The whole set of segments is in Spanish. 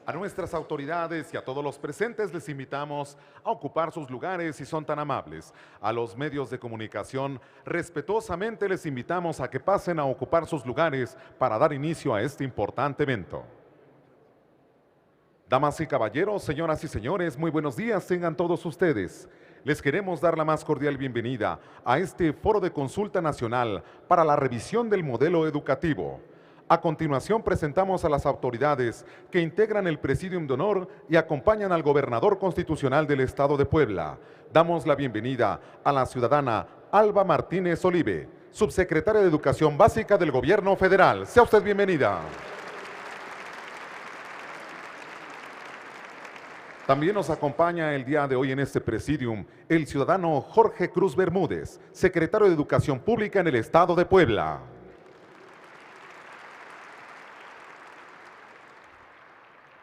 A nuestras autoridades y a todos los presentes les invitamos a ocupar sus lugares si son tan amables. A los medios de comunicación, respetuosamente les invitamos a que pasen a ocupar sus lugares para dar inicio a este importante evento. Damas y caballeros, señoras y señores, muy buenos días tengan todos ustedes. Les queremos dar la más cordial bienvenida a este Foro de Consulta Nacional para la revisión del modelo educativo. A continuación presentamos a las autoridades que integran el Presidium de Honor y acompañan al Gobernador Constitucional del Estado de Puebla. Damos la bienvenida a la ciudadana Alba Martínez Olive, subsecretaria de Educación Básica del Gobierno Federal. Sea usted bienvenida. También nos acompaña el día de hoy en este Presidium el ciudadano Jorge Cruz Bermúdez, secretario de Educación Pública en el Estado de Puebla.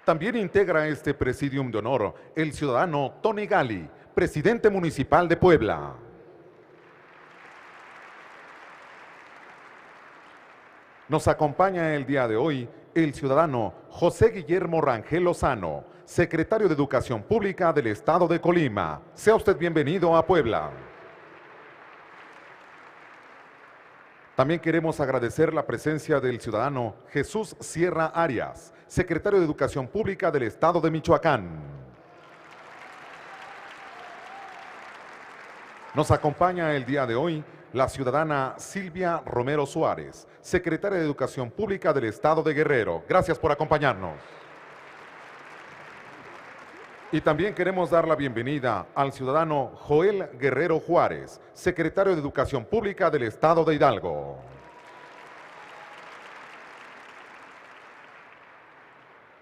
También integra este Presidium de Honor el ciudadano Tony Gali, presidente municipal de Puebla. Nos acompaña el día de hoy el ciudadano José Guillermo Rangel Lozano, secretario de Educación Pública del Estado de Colima. Sea usted bienvenido a Puebla. También queremos agradecer la presencia del ciudadano Jesús Sierra Arias, secretario de Educación Pública del Estado de Michoacán. Nos acompaña el día de hoy la ciudadana Silvia Romero Suárez, secretaria de Educación Pública del Estado de Guerrero. Gracias por acompañarnos. Y también queremos dar la bienvenida al ciudadano Joel Guerrero Juárez, secretario de Educación Pública del Estado de Hidalgo.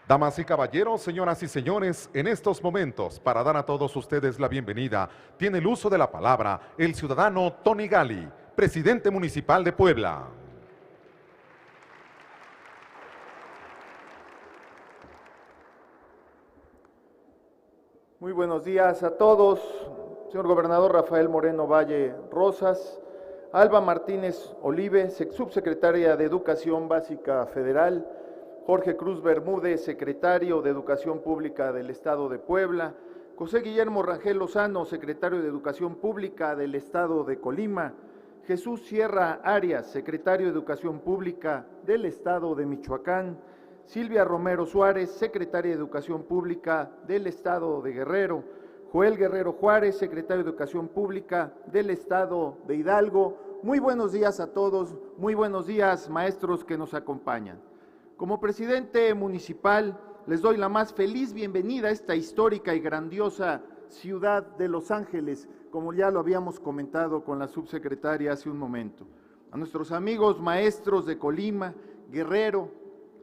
Damas y caballeros, señoras y señores, en estos momentos, para dar a todos ustedes la bienvenida, tiene el uso de la palabra el ciudadano Tony Gali, presidente municipal de Puebla. Muy buenos días a todos, señor gobernador Rafael Moreno Valle Rosas, Alba Martínez Olive, subsecretaria de Educación Básica Federal, Jorge Cruz Bermúdez, secretario de Educación Pública del Estado de Puebla, José Guillermo Rangel Lozano, secretario de Educación Pública del Estado de Colima, Jesús Sierra Arias, secretario de Educación Pública del Estado de Michoacán, Silvia Romero Suárez, secretaria de Educación Pública del Estado de Guerrero, Joel Guerrero Juárez, secretario de Educación Pública del Estado de Hidalgo. Muy buenos días a todos, muy buenos días maestros que nos acompañan. Como presidente municipal, les doy la más feliz bienvenida a esta histórica y grandiosa ciudad de Los Ángeles, como ya lo habíamos comentado con la subsecretaria hace un momento. A nuestros amigos maestros de Colima, Guerrero,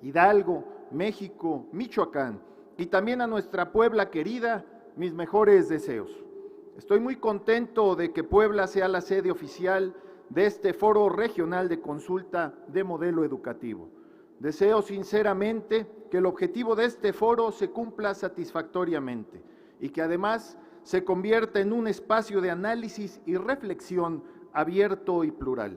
Hidalgo, México, Michoacán, y también a nuestra Puebla querida, mis mejores deseos. Estoy muy contento de que Puebla sea la sede oficial de este Foro Regional de Consulta de Modelo Educativo. Deseo sinceramente que el objetivo de este foro se cumpla satisfactoriamente y que además se convierta en un espacio de análisis y reflexión abierto y plural.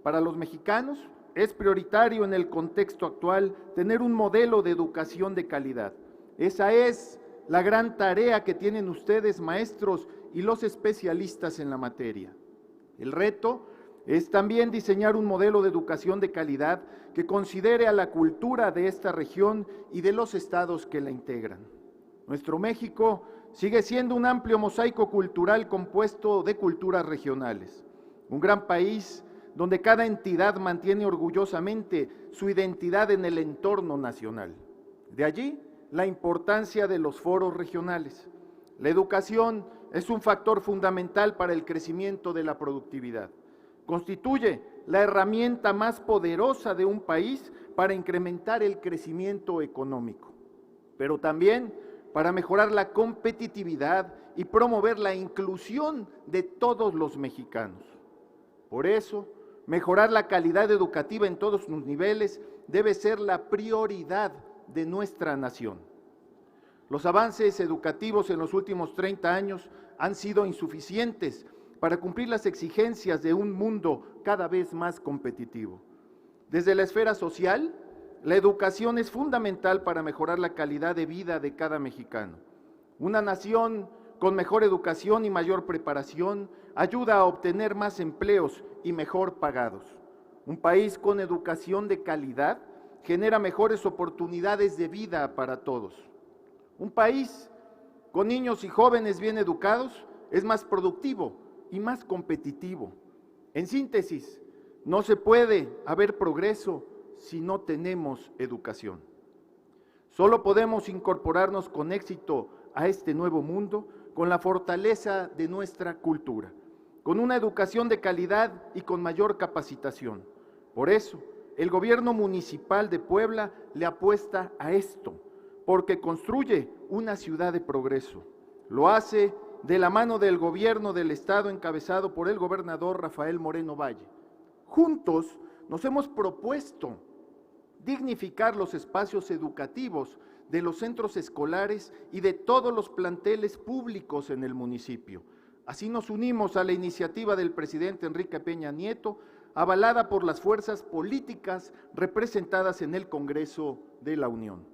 Para los mexicanos es prioritario en el contexto actual tener un modelo de educación de calidad. Esa es la gran tarea que tienen ustedes, maestros y los especialistas en la materia. El reto es también diseñar un modelo de educación de calidad que considere a la cultura de esta región y de los estados que la integran. Nuestro México sigue siendo un amplio mosaico cultural compuesto de culturas regionales. Un gran país donde cada entidad mantiene orgullosamente su identidad en el entorno nacional. De allí la importancia de los foros regionales. La educación es un factor fundamental para el crecimiento de la productividad. Constituye la herramienta más poderosa de un país para incrementar el crecimiento económico, pero también para mejorar la competitividad y promover la inclusión de todos los mexicanos. Por eso, mejorar la calidad educativa en todos sus niveles debe ser la prioridad de nuestra nación. Los avances educativos en los últimos 30 años han sido insuficientes para cumplir las exigencias de un mundo cada vez más competitivo. Desde la esfera social, La educación es fundamental para mejorar la calidad de vida de cada mexicano. Una nación con mejor educación y mayor preparación ayuda a obtener más empleos y mejor pagados. Un país con educación de calidad genera mejores oportunidades de vida para todos. Un país con niños y jóvenes bien educados es más productivo y más competitivo. En síntesis, no se puede haber progreso si no tenemos educación. Solo podemos incorporarnos con éxito a este nuevo mundo con la fortaleza de nuestra cultura, con una educación de calidad y con mayor capacitación. Por eso, el gobierno municipal de Puebla le apuesta a esto, porque construye una ciudad de progreso. Lo hace de la mano del gobierno del estado encabezado por el gobernador Rafael Moreno Valle. Juntos nos hemos propuesto dignificar los espacios educativos de los centros escolares y de todos los planteles públicos en el municipio. Así nos unimos a la iniciativa del presidente Enrique Peña Nieto, avalada por las fuerzas políticas representadas en el Congreso de la Unión.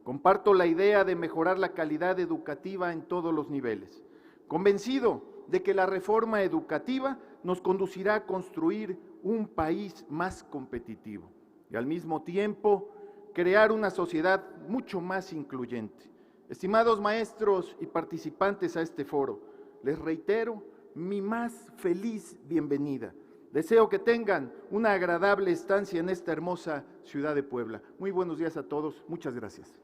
Comparto la idea de mejorar la calidad educativa en todos los niveles, convencido de que la reforma educativa nos conducirá a construir un país más competitivo y al mismo tiempo crear una sociedad mucho más incluyente. Estimados maestros y participantes a este foro, les reitero mi más feliz bienvenida. Deseo que tengan una agradable estancia en esta hermosa ciudad de Puebla. Muy buenos días a todos. Muchas gracias.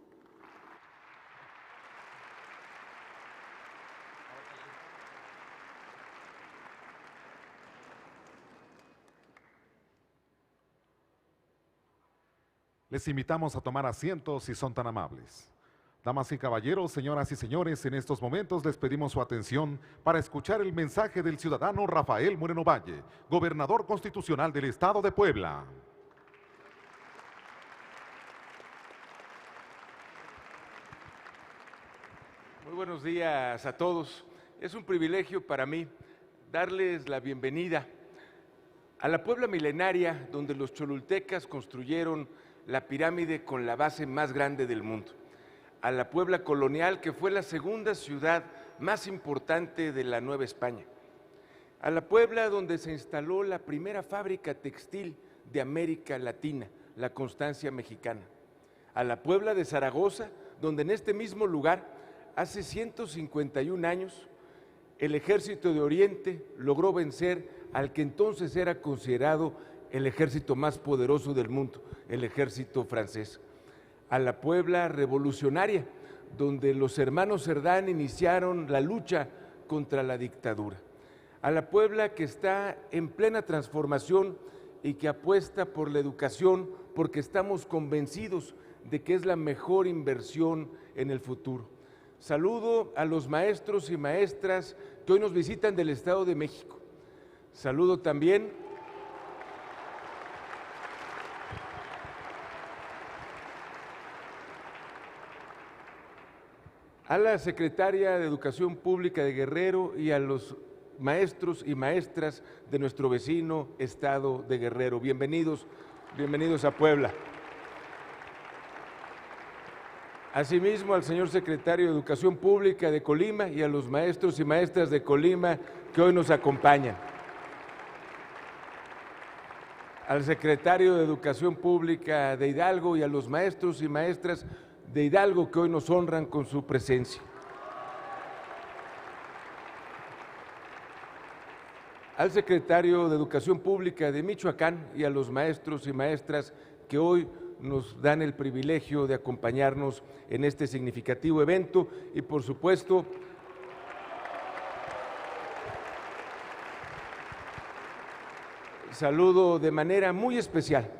Les invitamos a tomar asientos si son tan amables. Damas y caballeros, señoras y señores, en estos momentos les pedimos su atención para escuchar el mensaje del ciudadano Rafael Moreno Valle, gobernador constitucional del Estado de Puebla. Muy buenos días a todos. Es un privilegio para mí darles la bienvenida a la Puebla milenaria, donde los cholultecas construyeron la pirámide con la base más grande del mundo, a la Puebla colonial, que fue la segunda ciudad más importante de la Nueva España, a la Puebla donde se instaló la primera fábrica textil de América Latina, la Constancia Mexicana, a la Puebla de Zaragoza, donde en este mismo lugar, hace 151 años, el Ejército de Oriente logró vencer al que entonces era considerado el ejército más poderoso del mundo, el ejército francés. A la Puebla revolucionaria, donde los hermanos Cerdán iniciaron la lucha contra la dictadura. A la Puebla que está en plena transformación y que apuesta por la educación, porque estamos convencidos de que es la mejor inversión en el futuro. Saludo a los maestros y maestras que hoy nos visitan del Estado de México. Saludo también a la secretaria de Educación Pública de Guerrero y a los maestros y maestras de nuestro vecino estado de Guerrero. Bienvenidos, bienvenidos a Puebla. Asimismo, al señor secretario de Educación Pública de Colima y a los maestros y maestras de Colima que hoy nos acompañan. Al secretario de Educación Pública de Hidalgo y a los maestros y maestras de Hidalgo que hoy nos honran con su presencia. Al secretario de Educación Pública de Michoacán y a los maestros y maestras que hoy nos dan el privilegio de acompañarnos en este significativo evento y, por supuesto, saludo de manera muy especial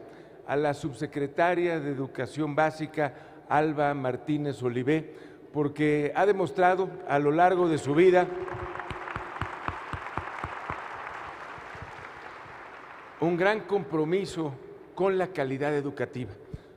a la subsecretaria de Educación Básica, Alba Martínez Olivé, porque ha demostrado a lo largo de su vida un gran compromiso con la calidad educativa.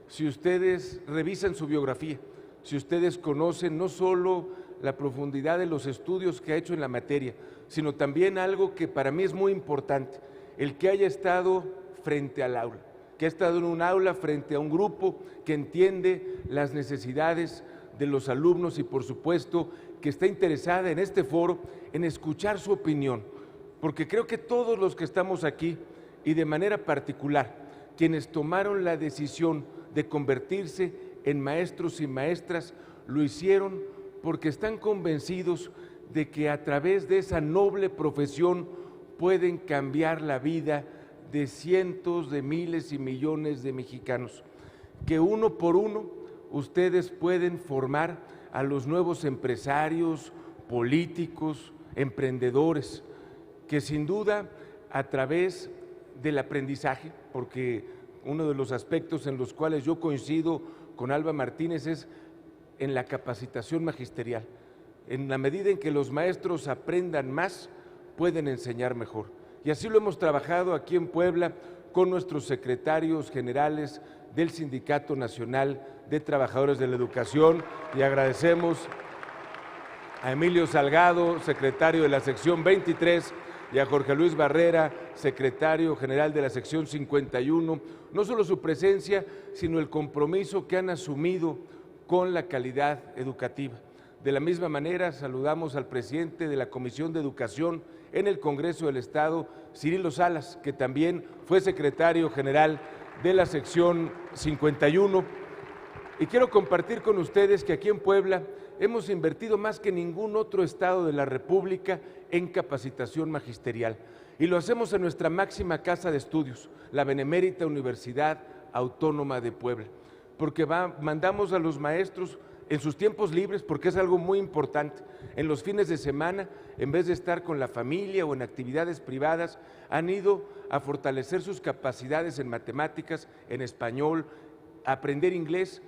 Si ustedes revisan su biografía, si ustedes conocen no solo la profundidad de los estudios que ha hecho en la materia, sino también algo que para mí es muy importante, el que haya estado frente al aula, que ha estado en un aula frente a un grupo que entiende las necesidades de los alumnos y por supuesto que está interesada en este foro en escuchar su opinión, porque creo que todos los que estamos aquí y de manera particular quienes tomaron la decisión de convertirse en maestros y maestras lo hicieron porque están convencidos de que a través de esa noble profesión pueden cambiar la vida de cientos de miles y millones de mexicanos, que uno por uno ustedes pueden formar a los nuevos empresarios, políticos, emprendedores, que sin duda a través del aprendizaje, porque uno de los aspectos en los cuales yo coincido con Alba Martínez es en la capacitación magisterial. En la medida en que los maestros aprendan más, pueden enseñar mejor. Y así lo hemos trabajado aquí en Puebla con nuestros secretarios generales del Sindicato Nacional de Trabajadores de la Educación, y agradecemos a Emilio Salgado, secretario de la sección 23, y a Jorge Luis Barrera, secretario general de la sección 51, no solo su presencia, sino el compromiso que han asumido con la calidad educativa. De la misma manera, saludamos al presidente de la Comisión de Educación en el Congreso del Estado, Cirilo Salas, que también fue secretario general de la sección 51. Y quiero compartir con ustedes que aquí en Puebla hemos invertido más que ningún otro estado de la República en capacitación magisterial. Y lo hacemos en nuestra máxima casa de estudios, la Benemérita Universidad Autónoma de Puebla, porque mandamos a los maestros en sus tiempos libres, porque es algo muy importante. En los fines de semana, en vez de estar con la familia o en actividades privadas, han ido a fortalecer sus capacidades en matemáticas, en español, a aprender inglés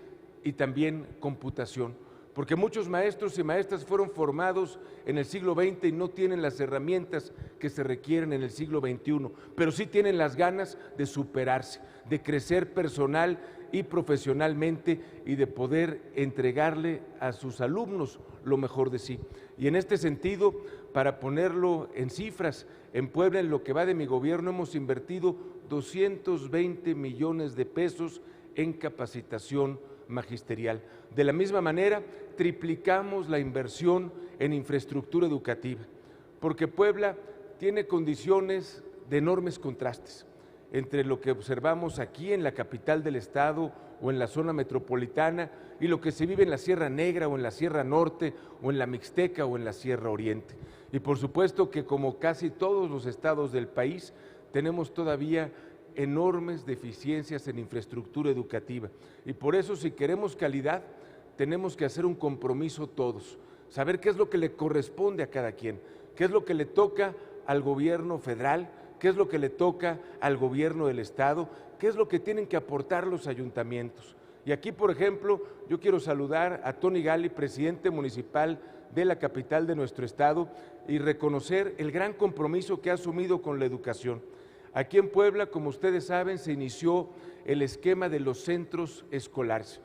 y también computación. Porque muchos maestros y maestras fueron formados en el siglo XX y no tienen las herramientas que se requieren en el siglo XXI, pero sí tienen las ganas de superarse, de crecer personal y profesionalmente y de poder entregarle a sus alumnos lo mejor de sí. Y en este sentido, para ponerlo en cifras, en Puebla, en lo que va de mi gobierno, hemos invertido 220 millones de pesos en capacitación magisterial. De la misma manera, triplicamos la inversión en infraestructura educativa, porque Puebla tiene condiciones de enormes contrastes entre lo que observamos aquí en la capital del estado o en la zona metropolitana y lo que se vive en la Sierra Negra o en la Sierra Norte o en la Mixteca o en la Sierra Oriente. Y por supuesto que como casi todos los estados del país, tenemos todavía enormes deficiencias en infraestructura educativa. Y por eso, si queremos calidad, tenemos que hacer un compromiso todos, saber qué es lo que le corresponde a cada quien, qué es lo que le toca al gobierno federal, qué es lo que le toca al gobierno del estado, qué es lo que tienen que aportar los ayuntamientos. Y aquí, por ejemplo, yo quiero saludar a Tony Gali, presidente municipal de la capital de nuestro estado, y reconocer el gran compromiso que ha asumido con la educación. Aquí en Puebla, como ustedes saben, se inició el esquema de los centros escolares,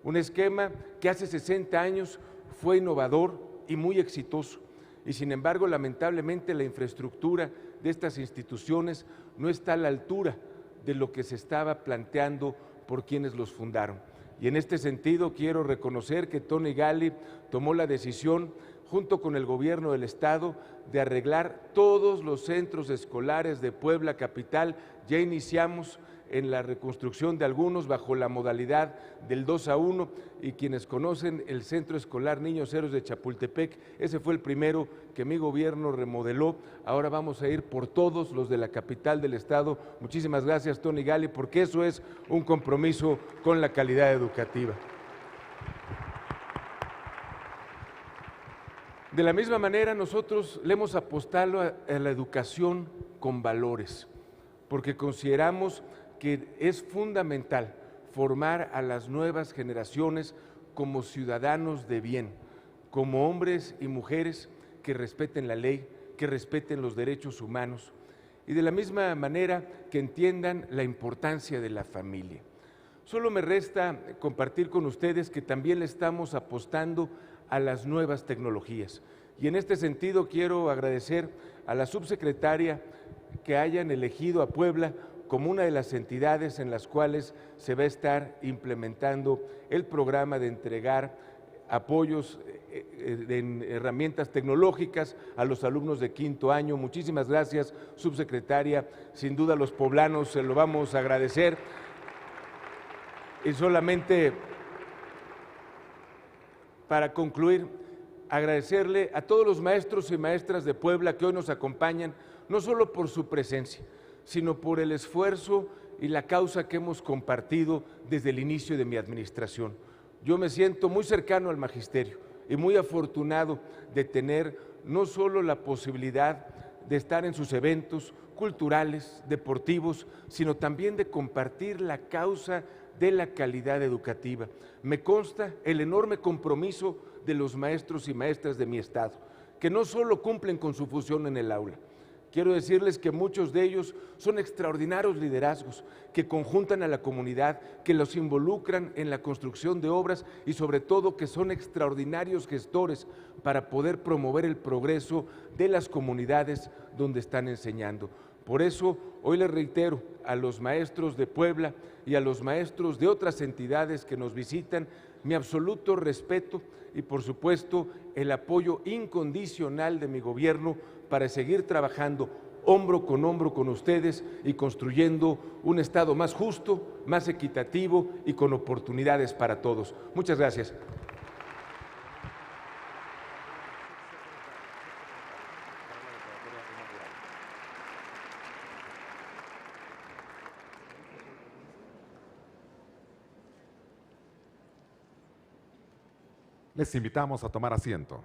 un esquema que hace 60 años fue innovador y muy exitoso, y sin embargo, lamentablemente, la infraestructura de estas instituciones no está a la altura de lo que se estaba planteando por quienes los fundaron. Y en este sentido quiero reconocer que Tony Gali tomó la decisión, junto con el gobierno del estado, de arreglar todos los centros escolares de Puebla capital. Ya iniciamos en la reconstrucción de algunos bajo la modalidad del 2-1, y quienes conocen el Centro Escolar Niños Héroes de Chapultepec, ese fue el primero que mi gobierno remodeló. Ahora vamos a ir por todos los de la capital del estado. Muchísimas gracias, Tony Gali, porque eso es un compromiso con la calidad educativa. De la misma manera, nosotros le hemos apostado a la educación con valores, porque consideramos que es fundamental formar a las nuevas generaciones como ciudadanos de bien, como hombres y mujeres que respeten la ley, que respeten los derechos humanos, y de la misma manera que entiendan la importancia de la familia. Solo me resta compartir con ustedes que también le estamos apostando a las nuevas tecnologías. Y en este sentido quiero agradecer a la subsecretaria que hayan elegido a Puebla como una de las entidades en las cuales se va a estar implementando el programa de entregar apoyos en herramientas tecnológicas a los alumnos de quinto año. Muchísimas gracias, subsecretaria. Sin duda los poblanos se lo vamos a agradecer. Y solamente para concluir, agradecerle a todos los maestros y maestras de Puebla que hoy nos acompañan, no solo por su presencia, sino por el esfuerzo y la causa que hemos compartido desde el inicio de mi administración. Yo me siento muy cercano al magisterio y muy afortunado de tener no solo la posibilidad de estar en sus eventos culturales, deportivos, sino también de compartir la causa de la calidad educativa. Me consta el enorme compromiso de los maestros y maestras de mi estado, que no solo cumplen con su función en el aula. Quiero decirles que muchos de ellos son extraordinarios liderazgos que conjuntan a la comunidad, que los involucran en la construcción de obras y sobre todo que son extraordinarios gestores para poder promover el progreso de las comunidades donde están enseñando. Por eso, hoy les reitero a los maestros de Puebla y a los maestros de otras entidades que nos visitan mi absoluto respeto y, por supuesto, el apoyo incondicional de mi gobierno para seguir trabajando hombro con ustedes y construyendo un Estado más justo, más equitativo y con oportunidades para todos. Muchas gracias. Les invitamos a tomar asiento.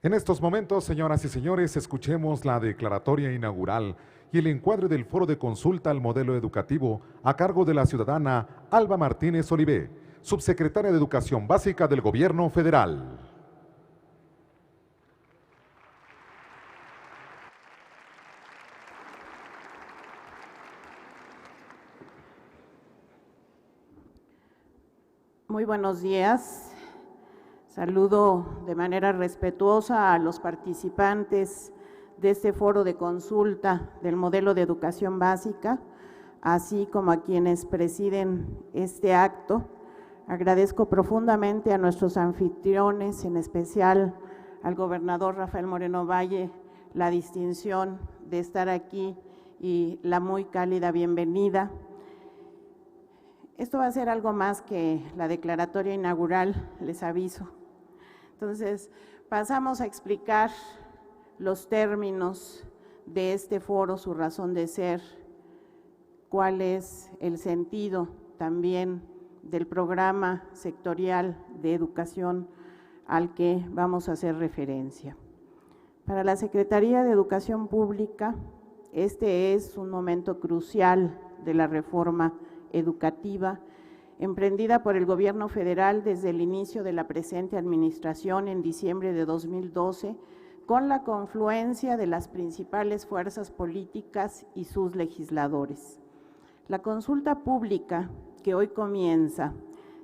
En estos momentos, señoras y señores, escuchemos la declaratoria inaugural y el encuadre del foro de consulta al modelo educativo a cargo de la ciudadana Alba Martínez Olivé, subsecretaria de Educación Básica del Gobierno Federal. Muy buenos días. Saludo de manera respetuosa a los participantes de este foro de consulta del modelo de educación básica, así como a quienes presiden este acto. Agradezco profundamente a nuestros anfitriones, en especial al gobernador Rafael Moreno Valle, la distinción de estar aquí y la muy cálida bienvenida. Esto va a ser algo más que la declaratoria inaugural, les aviso. Entonces, pasamos a explicar los términos de este foro, su razón de ser, cuál es el sentido también del programa sectorial de educación al que vamos a hacer referencia. Para la Secretaría de Educación Pública, este es un momento crucial de la reforma educativa emprendida por el Gobierno federal desde el inicio de la presente administración en diciembre de 2012, con la confluencia de las principales fuerzas políticas y sus legisladores. La consulta pública que hoy comienza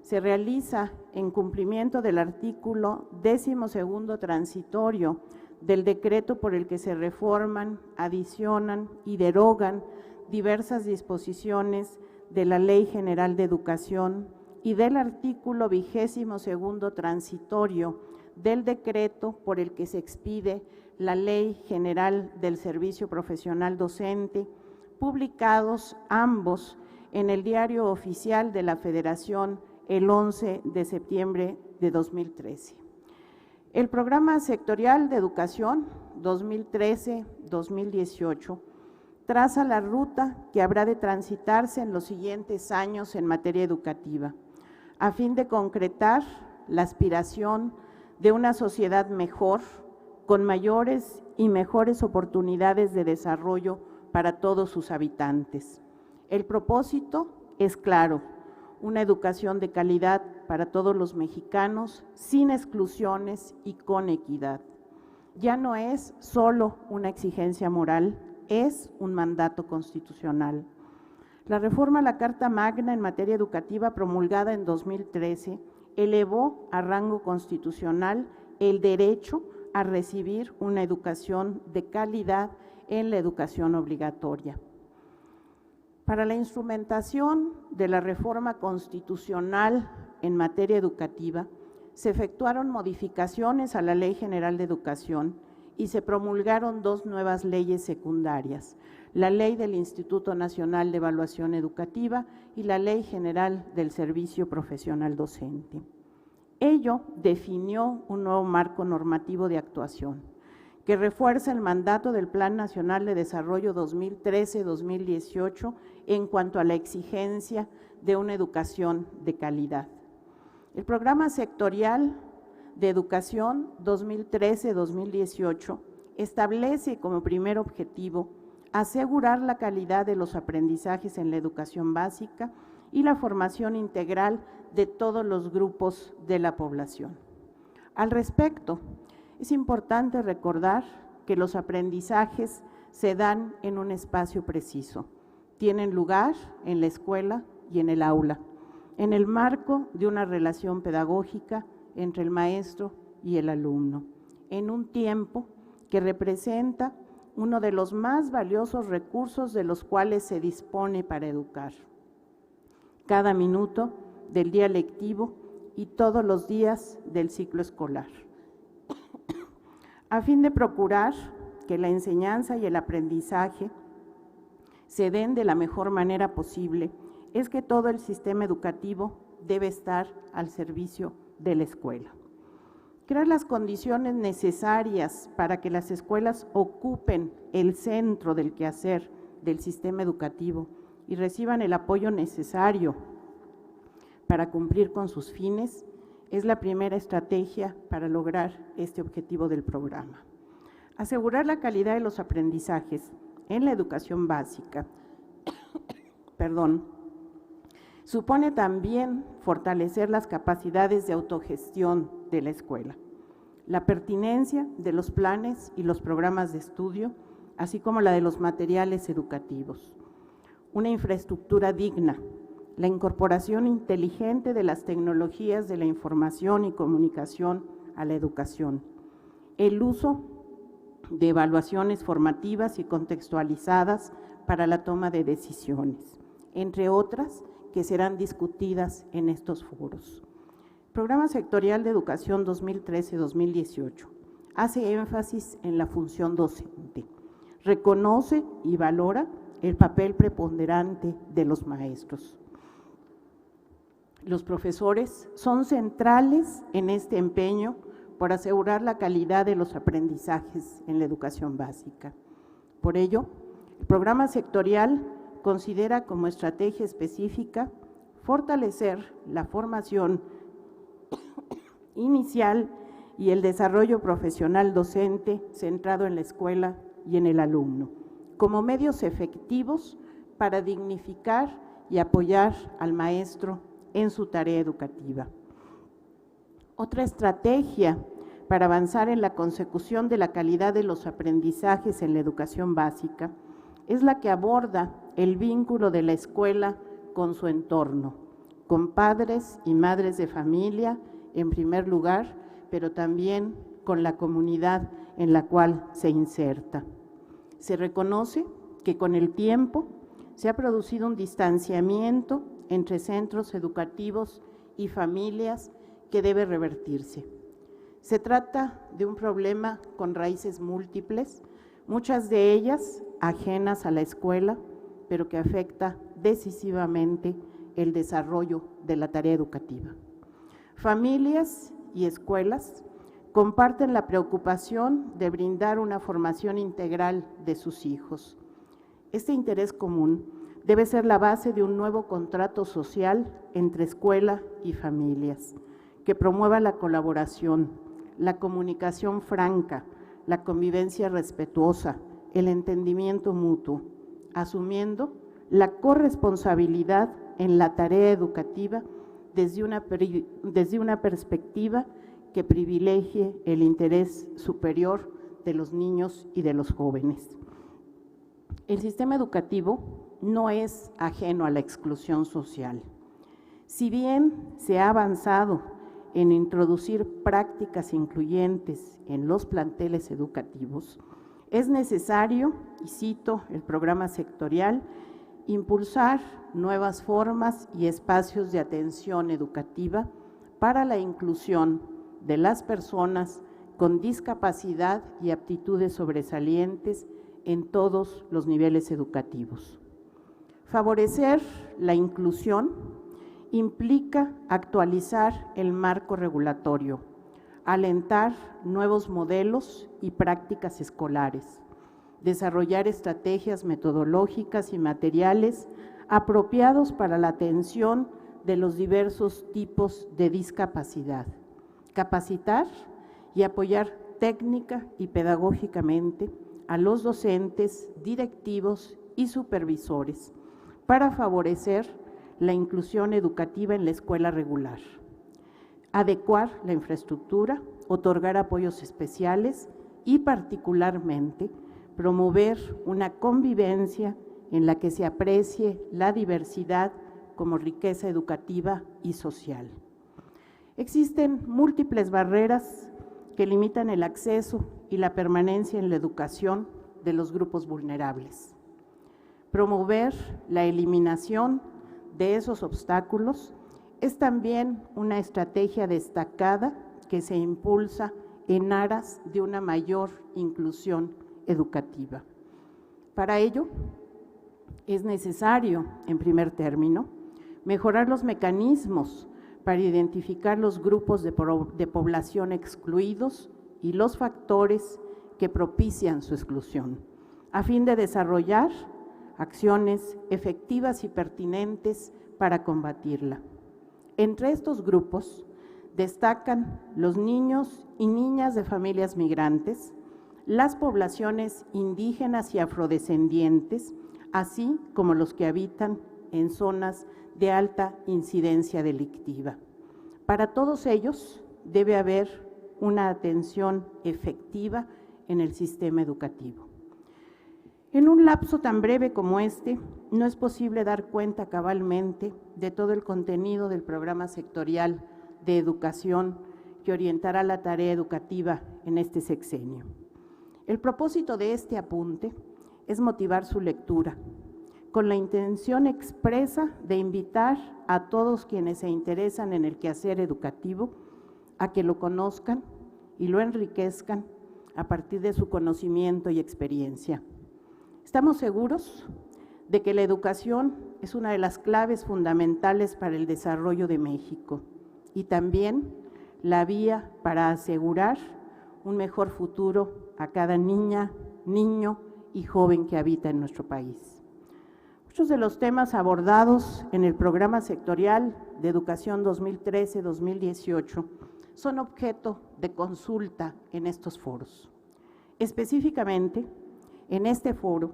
se realiza en cumplimiento del artículo 12º transitorio del decreto por el que se reforman, adicionan y derogan diversas disposiciones de la Ley General de Educación y del artículo 22º transitorio del decreto por el que se expide la Ley General del Servicio Profesional Docente, publicados ambos en el Diario Oficial de la Federación el 11 de septiembre de 2013. El Programa Sectorial de Educación 2013-2018 traza la ruta que habrá de transitarse en los siguientes años en materia educativa, a fin de concretar la aspiración de una sociedad mejor, con mayores y mejores oportunidades de desarrollo para todos sus habitantes. El propósito es claro: una educación de calidad para todos los mexicanos, sin exclusiones y con equidad. Ya no es solo una exigencia moral, es un mandato constitucional. La reforma a la Carta Magna en materia educativa promulgada en 2013 elevó a rango constitucional el derecho a recibir una educación de calidad en la educación obligatoria. Para la instrumentación de la reforma constitucional en materia educativa, se efectuaron modificaciones a la Ley General de Educación y se promulgaron 2 nuevas leyes secundarias, la Ley del Instituto Nacional de Evaluación Educativa y la Ley General del Servicio Profesional Docente. Ello definió un nuevo marco normativo de actuación, que refuerza el mandato del Plan Nacional de Desarrollo 2013-2018 en cuanto a la exigencia de una educación de calidad. El Programa Sectorial de Educación 2013-2018 establece como primer objetivo asegurar la calidad de los aprendizajes en la educación básica y la formación integral de todos los grupos de la población. Al respecto, es importante recordar que los aprendizajes se dan en un espacio preciso, tienen lugar en la escuela y en el aula, en el marco de una relación pedagógica entre el maestro y el alumno, en un tiempo que representa uno de los más valiosos recursos de los cuales se dispone para educar. Cada minuto del día lectivo y todos los días del ciclo escolar. A fin de procurar que la enseñanza y el aprendizaje se den de la mejor manera posible, es que todo el sistema educativo debe estar al servicio de la escuela. Crear las condiciones necesarias para que las escuelas ocupen el centro del quehacer del sistema educativo y reciban el apoyo necesario para cumplir con sus fines, es la primera estrategia para lograr este objetivo del programa. Asegurar la calidad de los aprendizajes en la educación básica, supone también fortalecer las capacidades de autogestión de la escuela, la pertinencia de los planes y los programas de estudio, así como la de los materiales educativos, una infraestructura digna, la incorporación inteligente de las tecnologías de la información y comunicación a la educación, el uso de evaluaciones formativas y contextualizadas para la toma de decisiones, entre otras que serán discutidas en estos foros. El Programa Sectorial de Educación 2013-2018 hace énfasis en la función docente, reconoce y valora el papel preponderante de los maestros. Los profesores son centrales en este empeño por asegurar la calidad de los aprendizajes en la educación básica. Por ello, el programa sectorial considera como estrategia específica fortalecer la formación inicial y el desarrollo profesional docente centrado en la escuela y en el alumno, como medios efectivos para dignificar y apoyar al maestro en su tarea educativa. Otra estrategia para avanzar en la consecución de la calidad de los aprendizajes en la educación básica es la que aborda el vínculo de la escuela con su entorno, con padres y madres de familia en primer lugar, pero también con la comunidad en la cual se inserta. Se reconoce que con el tiempo se ha producido un distanciamiento entre centros educativos y familias que debe revertirse. Se trata de un problema con raíces múltiples, muchas de ellas ajenas a la escuela, pero que afecta decisivamente el desarrollo de la tarea educativa. Familias y escuelas comparten la preocupación de brindar una formación integral de sus hijos. Este interés común debe ser la base de un nuevo contrato social entre escuela y familias, que promueva la colaboración, la comunicación franca, la convivencia respetuosa, el entendimiento mutuo, asumiendo la corresponsabilidad en la tarea educativa desde una perspectiva que privilegie el interés superior de los niños y de los jóvenes. El sistema educativo no es ajeno a la exclusión social. Si bien se ha avanzado en introducir prácticas incluyentes en los planteles educativos, Es necesario, y cito el programa sectorial, impulsar nuevas formas y espacios de atención educativa para la inclusión de las personas con discapacidad y aptitudes sobresalientes en todos los niveles educativos. Favorecer la inclusión implica actualizar el marco regulatorio, alentar nuevos modelos y prácticas escolares, desarrollar estrategias metodológicas y materiales apropiados para la atención de los diversos tipos de discapacidad, capacitar y apoyar técnica y pedagógicamente a los docentes, directivos y supervisores para favorecer la inclusión educativa en la escuela regular, adecuar la infraestructura, otorgar apoyos especiales y particularmente promover una convivencia en la que se aprecie la diversidad como riqueza educativa y social. Existen múltiples barreras que limitan el acceso y la permanencia en la educación de los grupos vulnerables. Promover la eliminación de esos obstáculos es también una estrategia destacada que se impulsa en aras de una mayor inclusión educativa. Para ello, es necesario, en primer término, mejorar los mecanismos para identificar los grupos de población excluidos y los factores que propician su exclusión, a fin de desarrollar acciones efectivas y pertinentes para combatirla. Entre estos grupos destacan los niños y niñas de familias migrantes, las poblaciones indígenas y afrodescendientes, así como los que habitan en zonas de alta incidencia delictiva. Para todos ellos debe haber una atención efectiva en el sistema educativo. En un lapso tan breve como este, no es posible dar cuenta cabalmente de todo el contenido del programa sectorial de educación que orientará la tarea educativa en este sexenio. El propósito de este apunte es motivar su lectura, con la intención expresa de invitar a todos quienes se interesan en el quehacer educativo a que lo conozcan y lo enriquezcan a partir de su conocimiento y experiencia. Estamos seguros de que la educación es una de las claves fundamentales para el desarrollo de México y también la vía para asegurar un mejor futuro a cada niña, niño y joven que habita en nuestro país. Muchos de los temas abordados en el programa sectorial de educación 2013-2018 son objeto de consulta en estos foros. Específicamente, en este foro,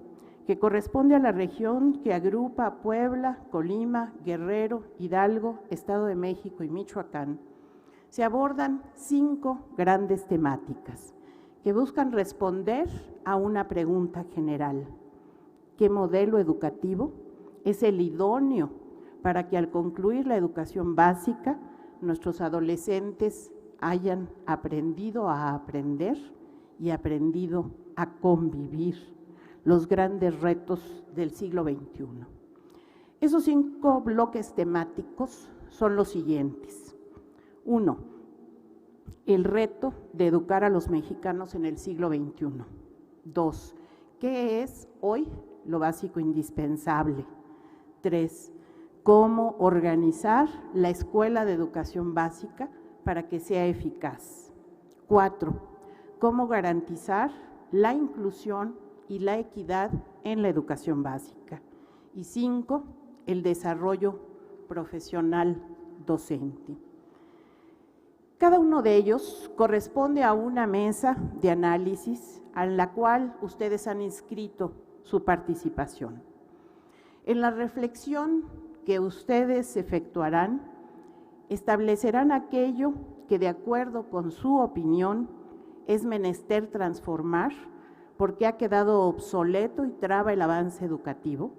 que corresponde a la región que agrupa a Puebla, Colima, Guerrero, Hidalgo, Estado de México y Michoacán, se abordan 5 grandes temáticas que buscan responder a una pregunta general: ¿qué modelo educativo es el idóneo para que al concluir la educación básica nuestros adolescentes hayan aprendido a aprender y aprendido a convivir los grandes retos del siglo XXI? Esos 5 bloques temáticos son los siguientes. 1. El reto de educar a los mexicanos en el siglo XXI. 2. ¿Qué es hoy lo básico indispensable? 3. ¿Cómo organizar la escuela de educación básica para que sea eficaz? 4. ¿Cómo garantizar la inclusión y la equidad en la educación básica? Y 5. El desarrollo profesional docente. Cada uno de ellos corresponde a una mesa de análisis a la cual ustedes han inscrito su participación. En la reflexión que ustedes efectuarán, establecerán aquello que, de acuerdo con su opinión, es menester transformar porque ha quedado obsoleto y traba el avance educativo,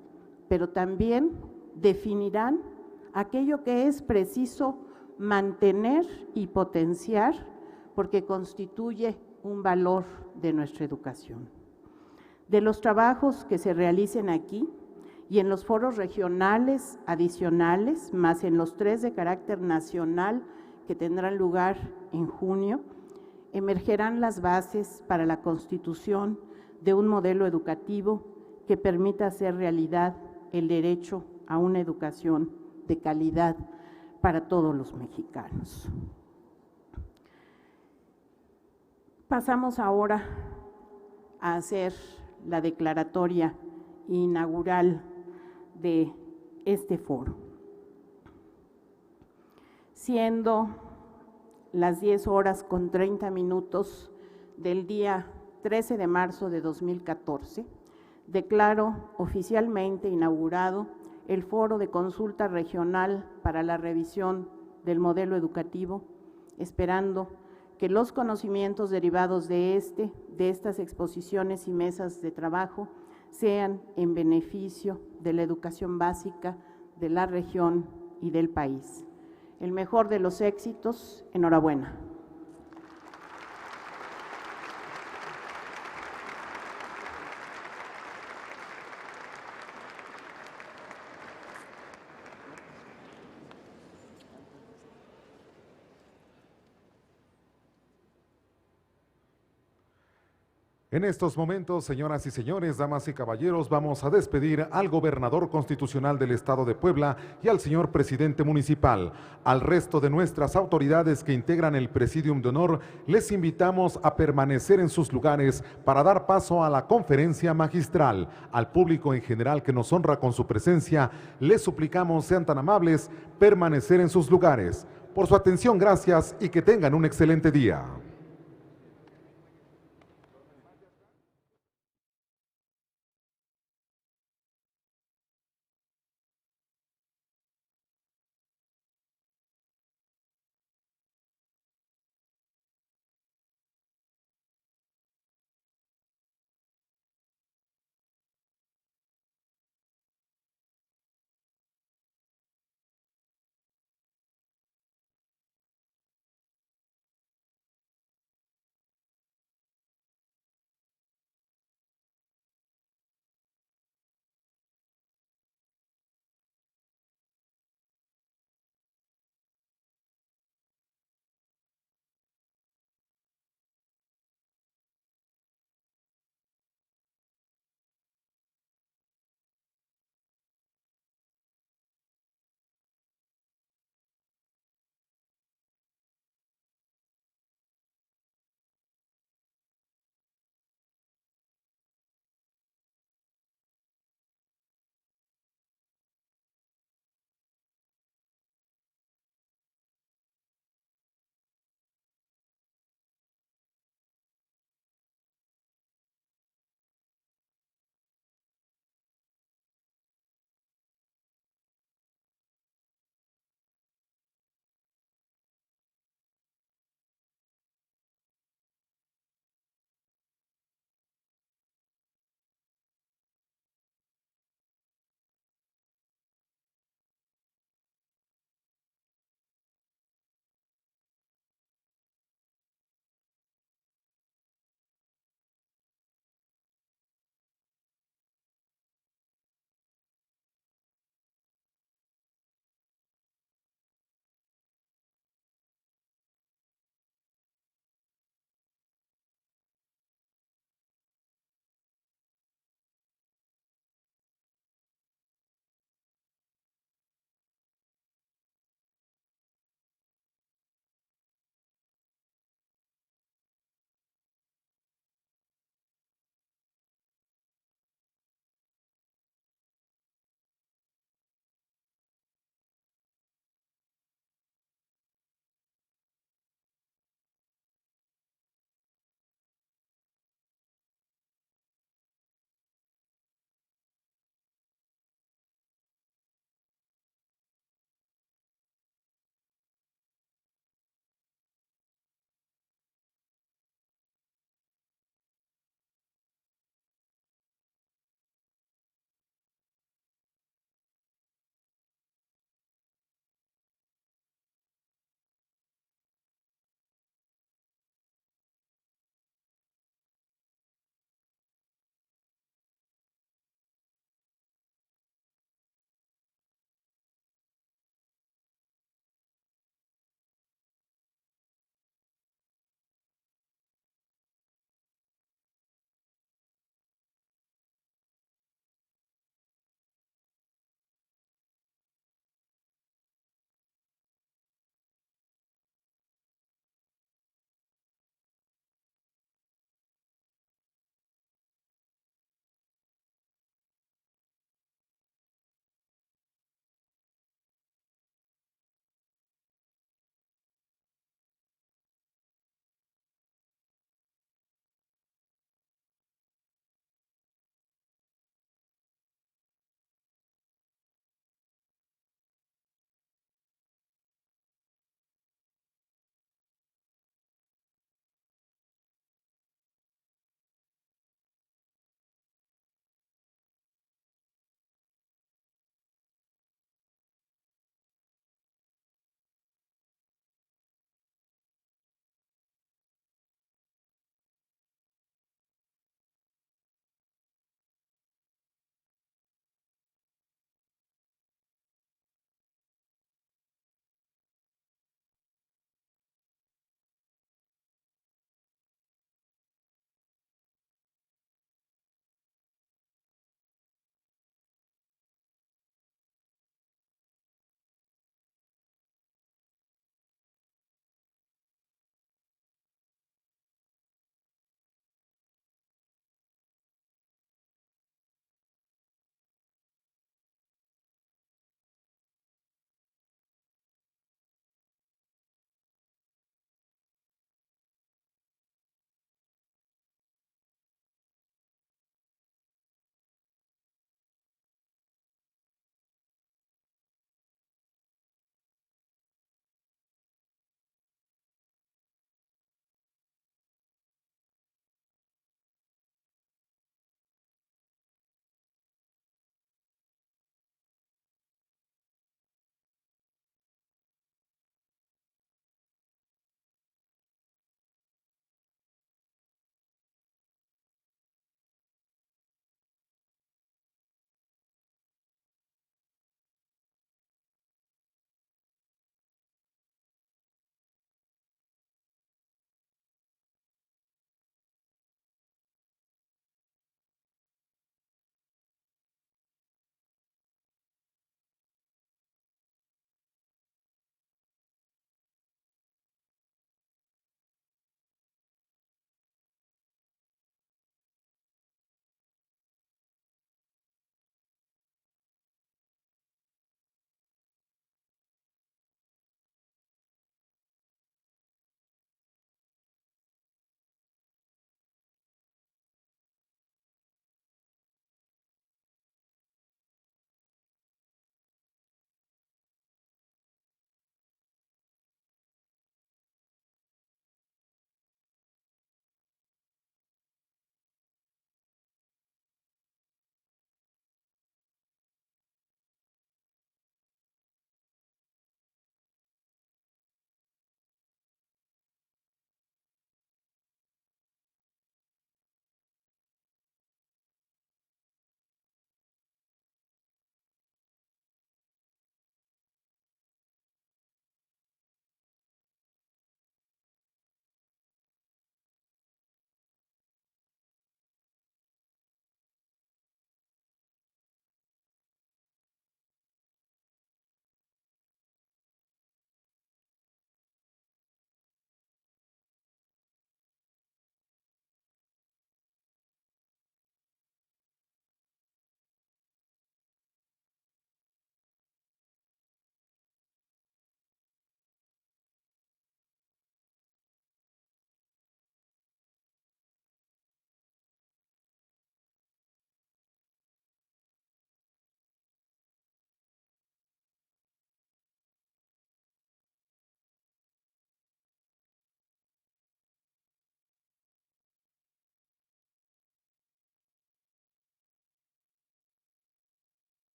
pero también definirán aquello que es preciso mantener y potenciar porque constituye un valor de nuestra educación. de los trabajos que se realicen aquí y en los foros regionales adicionales, más en los 3 de carácter nacional que tendrán lugar en junio, emergerán las bases para la constitución de un modelo educativo que permita hacer realidad el derecho a una educación de calidad para todos los mexicanos. Pasamos ahora a hacer la declaratoria inaugural de este foro. Siendo las 10:30 del día 13 de marzo de 2014, declaro oficialmente inaugurado el Foro de Consulta Regional para la Revisión del Modelo Educativo, esperando que los conocimientos derivados de estas exposiciones y mesas de trabajo sean en beneficio de la educación básica de la región y del país. El mejor de los éxitos, enhorabuena. En estos momentos, señoras y señores, damas y caballeros, vamos a despedir al gobernador constitucional del Estado de Puebla y al señor presidente municipal. Al resto de nuestras autoridades que integran el Presidium de Honor, les invitamos a permanecer en sus lugares para dar paso a la conferencia magistral. Al público en general que nos honra con su presencia, les suplicamos sean tan amables permanecer en sus lugares. Por su atención, gracias y que tengan un excelente día.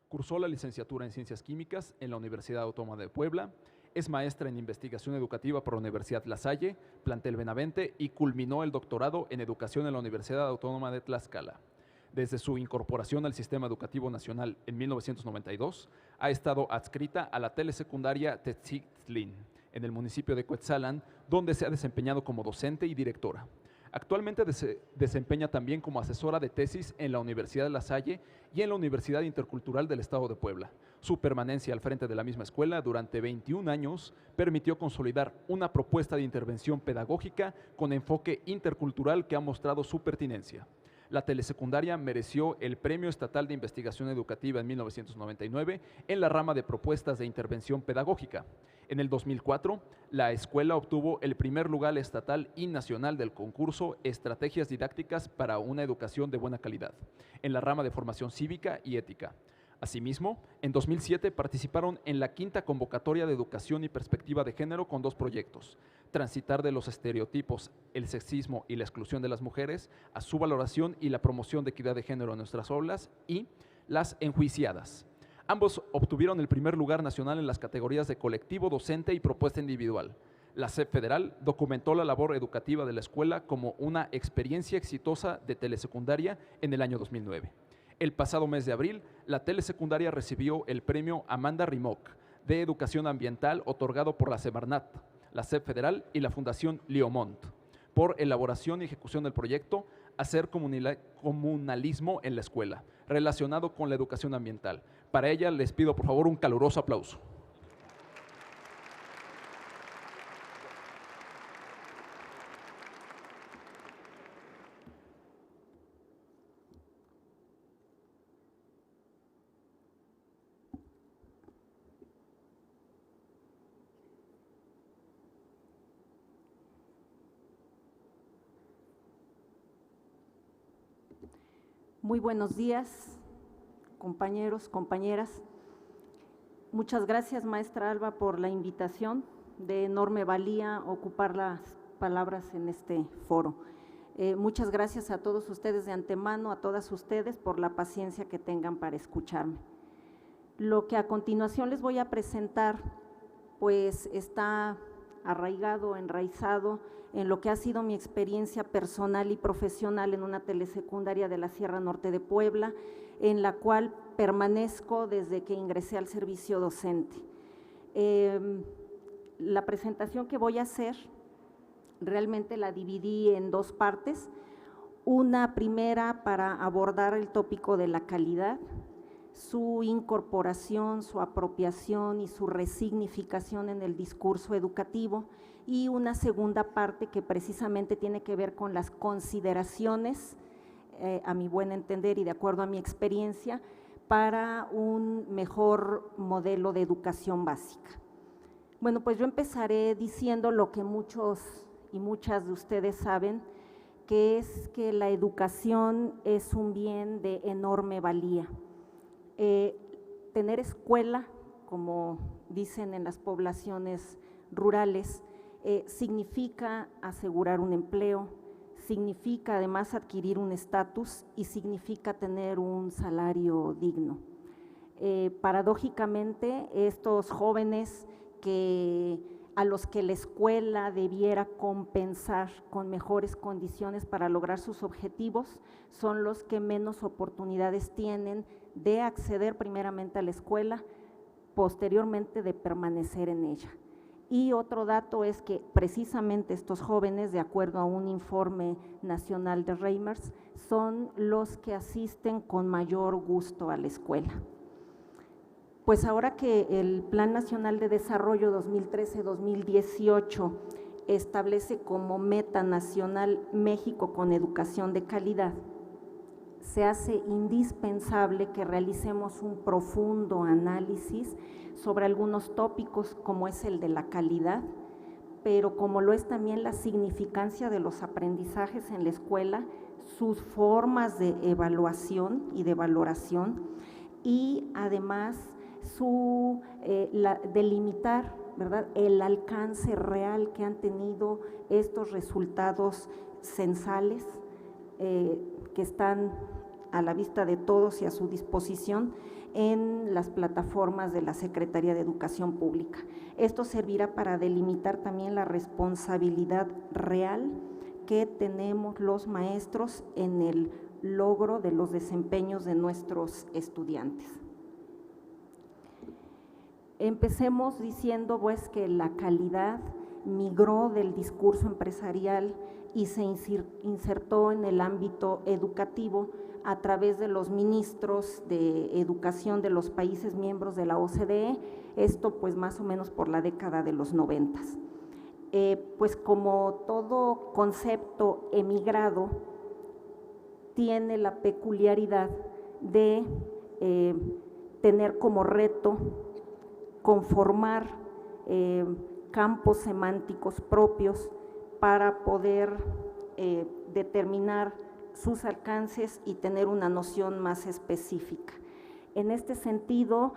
Cursó la licenciatura en Ciencias Químicas en la Universidad Autónoma de Puebla, es maestra en Investigación Educativa por la Universidad La Salle, plantel Benavente, y culminó el doctorado en Educación en la Universidad Autónoma de Tlaxcala. Desde su incorporación al Sistema Educativo Nacional en 1992, ha estado adscrita a la telesecundaria Tetzitlin, en el municipio de Cuetzalan, donde se ha desempeñado como docente y directora. Actualmente se desempeña también como asesora de tesis en la Universidad de La Salle y en la Universidad Intercultural del Estado de Puebla. Su permanencia al frente de la misma escuela durante 21 años permitió consolidar una propuesta de intervención pedagógica con enfoque intercultural que ha mostrado su pertinencia. La telesecundaria mereció el Premio Estatal de Investigación Educativa en 1999 en la rama de propuestas de intervención pedagógica. En el 2004, la escuela obtuvo el primer lugar estatal y nacional del concurso Estrategias Didácticas para una Educación de Buena Calidad, en la rama de formación cívica y ética. Asimismo, en 2007 participaron en la 5ª convocatoria de educación y perspectiva de género con 2 proyectos: transitar de los estereotipos, el sexismo y la exclusión de las mujeres a su valoración y la promoción de equidad de género en nuestras aulas, y Las Enjuiciadas. Ambos obtuvieron el primer lugar nacional en las categorías de colectivo, docente y propuesta individual. La SEP Federal documentó la labor educativa de la escuela como una experiencia exitosa de telesecundaria en el año 2009. El pasado mes de abril, la telesecundaria recibió el premio Amanda Rimoc de Educación Ambiental otorgado por la Semarnat, la SEP Federal y la Fundación Liomont, por elaboración y ejecución del proyecto Hacer comunalismo en la escuela, relacionado con la educación ambiental. Para ella les pido por favor un caluroso aplauso. Muy buenos días, compañeros, compañeras. Muchas gracias, maestra Alba, por la invitación. De enorme valía ocupar las palabras en este foro. Muchas gracias a todos ustedes de antemano, a todas ustedes, por la paciencia que tengan para escucharme. Lo que a continuación les voy a presentar, pues está arraigado, enraizado en lo que ha sido mi experiencia personal y profesional en una telesecundaria de la Sierra Norte de Puebla, en la cual permanezco desde que ingresé al servicio docente. La presentación que voy a hacer realmente la dividí en 2 partes. Una primera para abordar el tópico de la calidad, su incorporación, su apropiación y su resignificación en el discurso educativo, y una segunda parte que precisamente tiene que ver con las consideraciones, a mi buen entender y de acuerdo a mi experiencia, para un mejor modelo de educación básica. Bueno, pues yo empezaré diciendo lo que muchos y muchas de ustedes saben, que es que la educación es un bien de enorme valía. Tener escuela, como dicen en las poblaciones rurales, significa asegurar un empleo, significa además adquirir un estatus y significa tener un salario digno. Paradójicamente, estos jóvenes a los que la escuela debiera compensar con mejores condiciones para lograr sus objetivos, son los que menos oportunidades tienen de acceder primeramente a la escuela, posteriormente de permanecer en ella. Y otro dato es que precisamente estos jóvenes, de acuerdo a un informe nacional de Reimers, son los que asisten con mayor gusto a la escuela. Pues ahora que el Plan Nacional de Desarrollo 2013-2018 establece como meta nacional México con educación de calidad, se hace indispensable que realicemos un profundo análisis sobre algunos tópicos como es el de la calidad, pero como lo es también la significancia de los aprendizajes en la escuela, sus formas de evaluación y de valoración, y además delimitar, ¿verdad?, el alcance real que han tenido estos resultados censales que están a la vista de todos y a su disposición en las plataformas de la Secretaría de Educación Pública. Esto servirá para delimitar también la responsabilidad real que tenemos los maestros en el logro de los desempeños de nuestros estudiantes. Empecemos diciendo pues que la calidad migró del discurso empresarial y se insertó en el ámbito educativo a través de los ministros de educación de los países miembros de la OCDE, esto pues más o menos por la década de los 90. Pues como todo concepto emigrado tiene la peculiaridad de tener como reto conformar campos semánticos propios para poder determinar sus alcances y tener una noción más específica. En este sentido,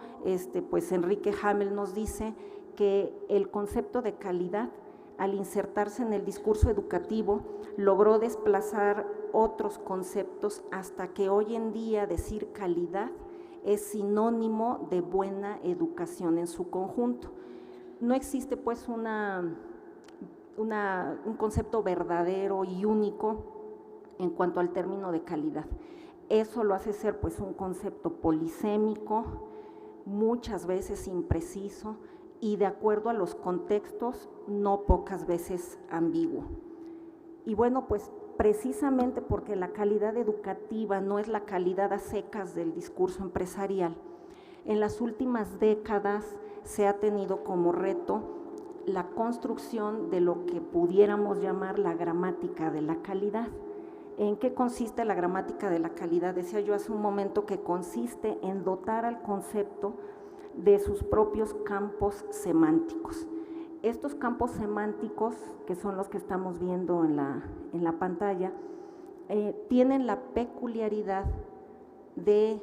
pues Enrique Hamel nos dice que el concepto de calidad, al insertarse en el discurso educativo, logró desplazar otros conceptos hasta que hoy en día decir calidad es sinónimo de buena educación en su conjunto. No existe pues un concepto verdadero y único en cuanto al término de calidad. Eso lo hace ser pues un concepto polisémico, muchas veces impreciso y de acuerdo a los contextos no pocas veces ambiguo. Y bueno, pues precisamente porque la calidad educativa no es la calidad a secas del discurso empresarial, en las últimas décadas se ha tenido como reto la construcción de lo que pudiéramos llamar la gramática de la calidad. ¿En qué consiste la gramática de la calidad? Decía yo hace un momento que consiste en dotar al concepto de sus propios campos semánticos. Estos campos semánticos, que son los que estamos viendo en la pantalla, tienen la peculiaridad de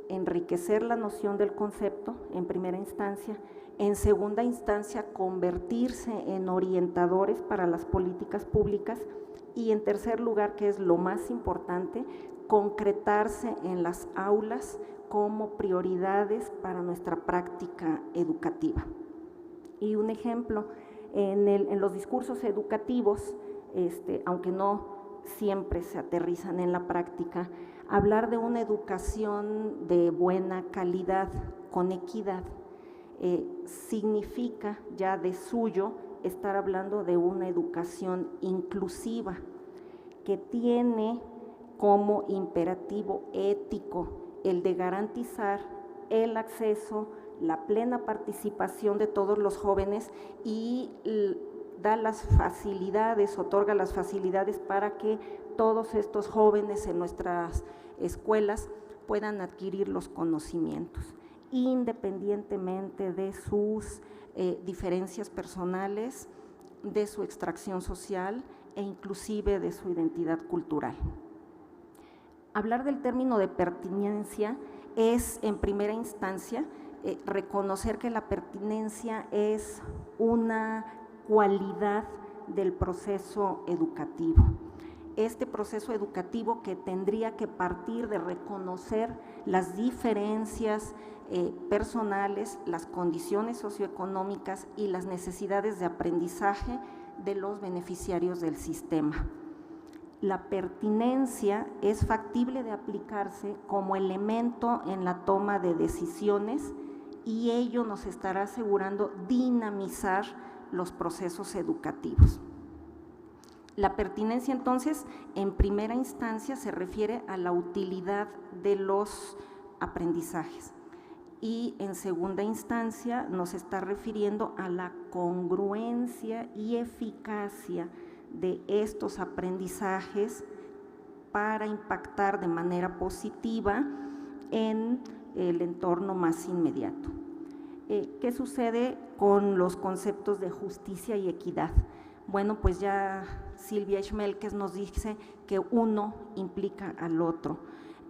enriquecer la noción del concepto en primera instancia, en segunda instancia convertirse en orientadores para las políticas públicas y en tercer lugar, que es lo más importante, concretarse en las aulas como prioridades para nuestra práctica educativa. Y un ejemplo, en los discursos educativos, aunque no siempre se aterrizan en la práctica, hablar de una educación de buena calidad, con equidad, significa ya de suyo estar hablando de una educación inclusiva que tiene como imperativo ético el de garantizar el acceso, la plena participación de todos los jóvenes y da las facilidades, otorga las facilidades para que todos estos jóvenes en nuestras escuelas puedan adquirir los conocimientos, independientemente de sus diferencias personales, de su extracción social e inclusive de su identidad cultural. Hablar del término de pertinencia es, en primera instancia, reconocer que la pertinencia es una cualidad del proceso educativo. Este proceso educativo que tendría que partir de reconocer las diferencias personales, las condiciones socioeconómicas y las necesidades de aprendizaje de los beneficiarios del sistema. La pertinencia es factible de aplicarse como elemento en la toma de decisiones y ello nos estará asegurando dinamizar los procesos educativos. La pertinencia, entonces, en primera instancia se refiere a la utilidad de los aprendizajes y en segunda instancia nos está refiriendo a la congruencia y eficacia de estos aprendizajes para impactar de manera positiva en el entorno más inmediato. ¿Qué sucede con los conceptos de justicia y equidad? Bueno, pues ya Silvia Schmelkes nos dice que uno implica al otro.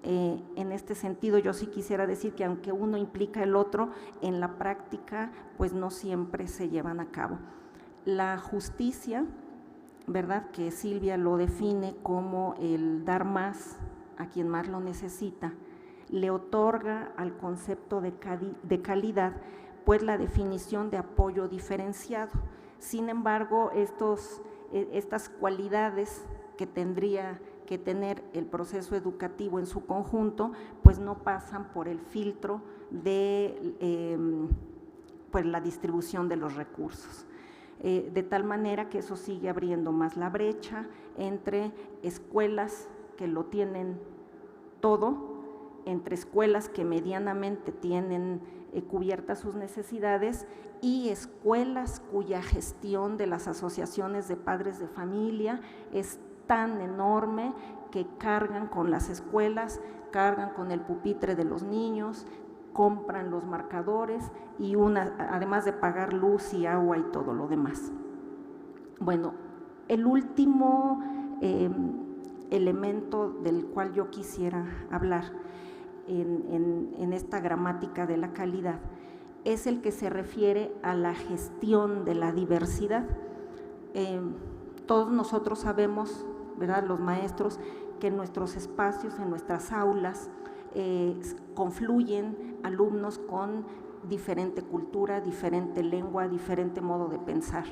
En este sentido, yo sí quisiera decir que aunque uno implica el otro, en la práctica, pues no siempre se llevan a cabo. La justicia, ¿verdad?, que Silvia lo define como el dar más a quien más lo necesita, le otorga al concepto de calidad pues la definición de apoyo diferenciado. Sin embargo, estas cualidades que tendría que tener el proceso educativo en su conjunto, pues no pasan por el filtro de pues la distribución de los recursos. De tal manera que eso sigue abriendo más la brecha entre escuelas que lo tienen todo, entre escuelas que medianamente tienen cubiertas sus necesidades y escuelas cuya gestión de las asociaciones de padres de familia es tan enorme que cargan con las escuelas, cargan con el pupitre de los niños, compran los marcadores y además de pagar luz y agua y todo lo demás. Bueno, el último elemento del cual yo quisiera hablar en esta gramática de la calidad es el que se refiere a la gestión de la diversidad. Todos nosotros sabemos, ¿verdad?, los maestros, que en nuestros espacios, en nuestras aulas, confluyen alumnos con diferente cultura, diferente lengua, diferente modo de pensar.